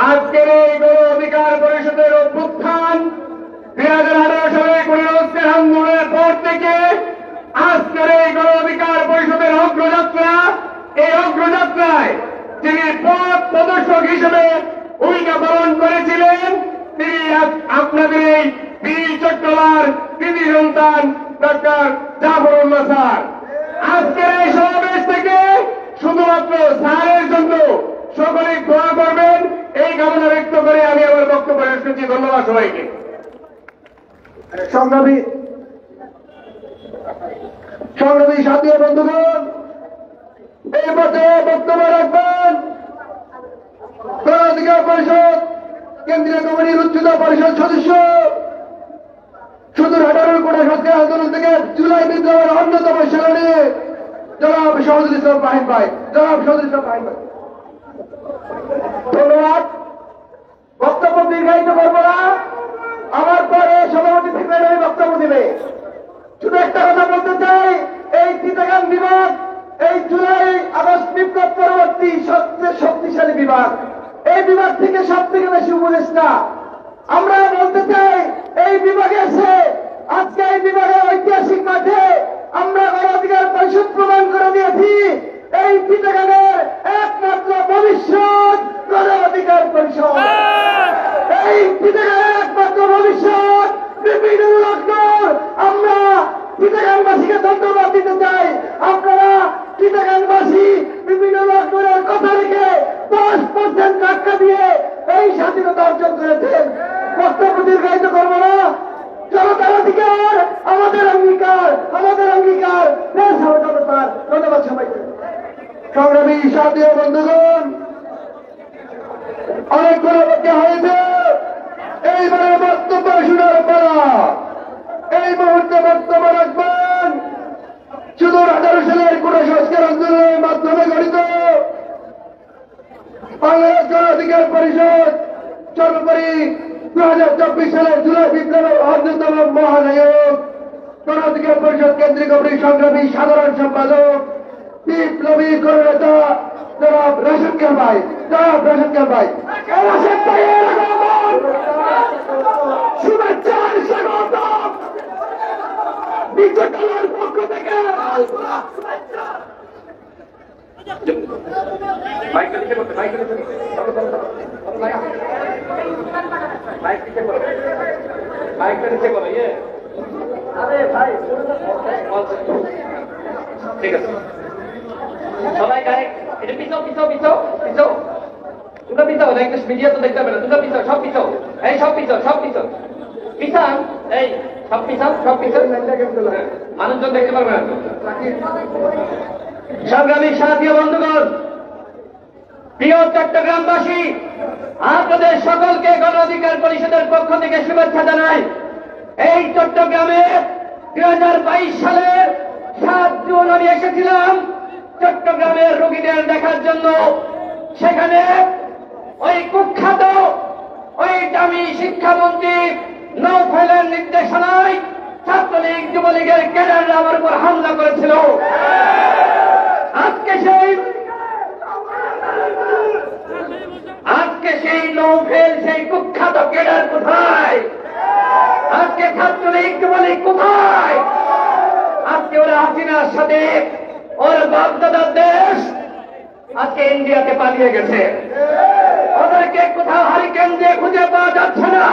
আজকের এই গণ অধিকার পরিষদের অভ্যুত্থান 2018 সালে কুড়িরস্তের আন্দোলনের পর থেকে আজকের এই গণ অধিকার পরিষদের অগ্রযাত্রা, এই অগ্রযাত্রায় যিনি পথ প্রদর্শক হিসেবে ভূমিকা পালন করেছিলেন, তিনি আপনাদের এই বীর চট্টগ্রামের কৃতি সন্তান ডক্টর জাফরুল্লাহ স্যার। আজকের এই সমাবেশ থেকে শুধুমাত্র স্যারের জন্য সকলে দোয়া করবেন, এই কামনা ব্যক্ত করে আমি আমার বক্তব্য শেষ করছি। ধন্যবাদ সবাইকে। সংগ্রামী সাথী ও বন্ধুগণ, এই পর্যায়ে বক্তব্য রাখবেন গণ অধিকার পরিষদ কেন্দ্রীয় কমিটির উচ্চতা পরিষদ সদস্য, সুদূর 18 কোটা সংস্কার আন্দোলন থেকে জুলাই বিপ্লবের অন্যতম সেনানী জনাব শহীদুল ইসলাম ফাহিম ভাই। ধন্যবাদ। বক্তব্য দীর্ঘায়িত করবো না, আমার পরে সভাপতি সেক্রেটারি বক্তব্য দিবে। শুধু একটা কথা বলতে চাই, এই চিটাগাং বিভাগ এই জুলাই আগস্ট বিপ্লব পরবর্তী সবচেয়ে শক্তিশালী বিভাগ। এই বিভাগ থেকে সব থেকে বেশি উপদেষ্টা। আমরা বলতে চাই এই বিভাগে এসে আজকে এই বিভাগের ঐতিহাসিক মাঠে আমরা গণ অধিকার পরিষদ প্রদান করে দিয়েছি। এই চিটাগাংয়ের একমাত্র ভবিষ্যৎ গণ অধিকার পরিষদ, এই চিটাগাংয়ের একমাত্র ভবিষ্যৎ বিপিনুল হক। আমরা চিটাগাংবাসীকে ধন্যবাদ দিতে চাই। আপনারা চিটাগাংবাসী বিপিনুল হকের কথা রেখে 10% টাকা দিয়ে এই স্বাধীনতা অর্জন করেছেন। বক্তব্য দীর্ঘায়িত করব না। জনতার অধিকার আমাদের অঙ্গীকার, আমাদের অঙ্গীকার। ধন্যবাদ সবাইকে। সংগ্রামী সাথী বন্ধুগণ, অনেকগুলো অপেক্ষা হয়েছে। এইবারে বক্তব্য শোনার পালা। এই মুহূর্তে বক্তব্য রাখবেন 2018 সালের কোন সংস্কার আন্দোলনের মাধ্যমে গঠিত বাংলাদেশ গণ অধিকার পরিষদ, সর্বোপরি 2024 সালের জুলাই বিপ্লবের অন্যতম মহানায়ক গণ অধিকার পরিষদ কেন্দ্রীয় কমিটির সংগ্রামী সাধারণ সম্পাদক বিপ্লবী নেতা জনাব রাশেদ খান ভাই। জনাব রাশেদ খান ভাই, রাশেদ ভাইয়ের আগমন, শুভেচ্ছার স্বাগতম বিজেপির পক্ষ থেকে। ঠিক আছে সবাই গায়ে এটা পিছাও পিছাও পিছাও পিছাও, তোমরা পিছাও না, ইংলিশ মিডিয়া তো দেখতে হবে না, তোমরা পিছাও, সব পিছাও, এই সব পিছাও, সব পিছাও, পিছান, এই সব পিছাও, সব পিছাও, মানুষজন দেখতে পারবে না। সংগ্রামী সাথী বন্ধুগণ, প্রিয় চট্টগ্রামবাসী, আপনাদের সকলকে গণ অধিকার পরিষদের পক্ষ থেকে শুভেচ্ছা জানাই। এই চট্টগ্রামে 2022 সালের 7 জুন আমি এসেছিলাম চট্টগ্রামের রোগীদের দেখার জন্য। সেখানে ওই কুখ্যাত ওই দামি শিক্ষামন্ত্রী নৌফেলের নির্দেশনায় ছাত্রলীগ যুবলীগের ক্যাডাররা আমার উপর হামলা করেছিল। আজকে সেই নৌফেল, সেই কুখ্যাত ক্যাডার কোথায়? আজকে ছাত্রলীগ যুবলীগ কোথায়? আজকে ওরা হাসিনার সাথে ওর বাপদাদার দেশ আজকে ইন্ডিয়াতে পালিয়ে গেছে। ওদেরকে কোথাও হারিকেন দিয়ে খুঁজে পাওয়া যাচ্ছে না।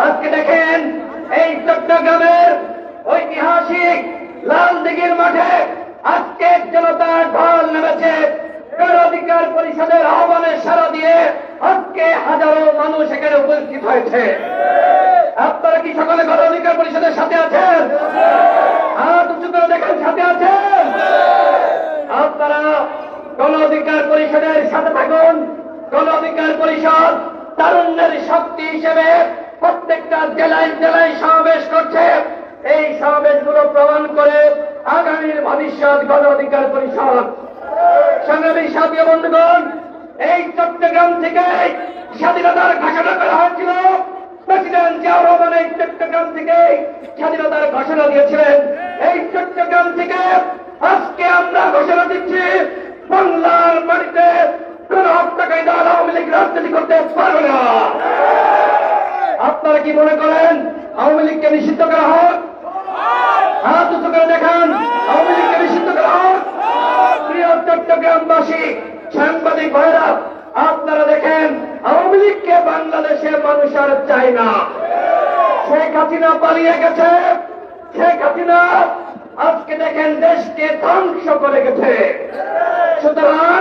আজকে দেখেন এই চট্টগ্রামের ঐতিহাসিক লালদিঘির মাঠে আজকে জনতার ঢল নেমেছে। গণ অধিকার পরিষদের আহ্বানের সাড়া দিয়ে আজকে হাজারো মানুষ এখানে উপস্থিত হয়েছে। আপনারা কি সকলে গণ অধিকার পরিষদের সাথে আছেন? হাত উঁচু করে দেখেন, সাথে আছেন? আপনারা গণ অধিকার পরিষদের সাথে থাকুন। গণ অধিকার পরিষদ তারুণ্যের শক্তি হিসেবে প্রত্যেকটা জেলায় জেলায় সমাবেশ করছে। এই সমাবেশগুলো প্রমাণ করে আগামীর ভবিষ্যৎ গণ অধিকার পরিষদ। সংগ্রামী সাথী বন্ধুগণ, এই চট্টগ্রাম থেকে স্বাধীনতার ঘোষণা করা হয়েছিল। প্রেসিডেন্ট জিয়াউর রহমান এই চট্টগ্রাম থেকে স্বাধীনতার ঘোষণা দিয়েছিলেন। এই চট্টগ্রাম থেকে আজকে আমরা ঘোষণা দিচ্ছি, বাংলার মাটিতে কোন হত্যাকারী দল আওয়ামী লীগ রাজনীতি করতে পারবে না। আপনারা কি মনে করেন আওয়ামী লীগকে নিষিদ্ধ করা হোক? হাত উঁচু করে দেখান, আওয়ামী লীগকে নিষিদ্ধ করা হোক। প্রিয় চট্টগ্রামবাসী, সাংবাদিক ভাইরা, আপনারা দেখেন আওয়ামী লীগকে বাংলাদেশের মানুষ আর চায় না। শেখ হাসিনা পালিয়ে গেছে। শেখ হাসিনা আজকে দেখেন দেশকে ধ্বংস করে গেছে। সুতরাং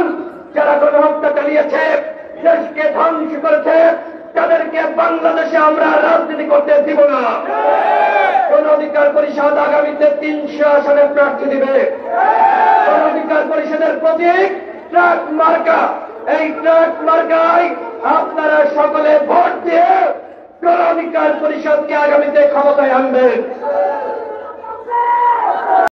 যারা গণহত্যা চালিয়েছে, দেশকে ধ্বংস করেছে, তাদেরকে বাংলাদেশে আমরা রাজনীতি করতে দিব না। গণ অধিকার পরিষদ আগামীতে 300 আসনে প্রার্থী দিবে। গণ অধিকার পরিষদের প্রতীক ট্রাক মার্কা। এই ট্রাক মার্কায় আপনারা সকলে ভোট দিয়ে গণ অধিকার পরিষদকে আগামীতে ক্ষমতায় আনবেন।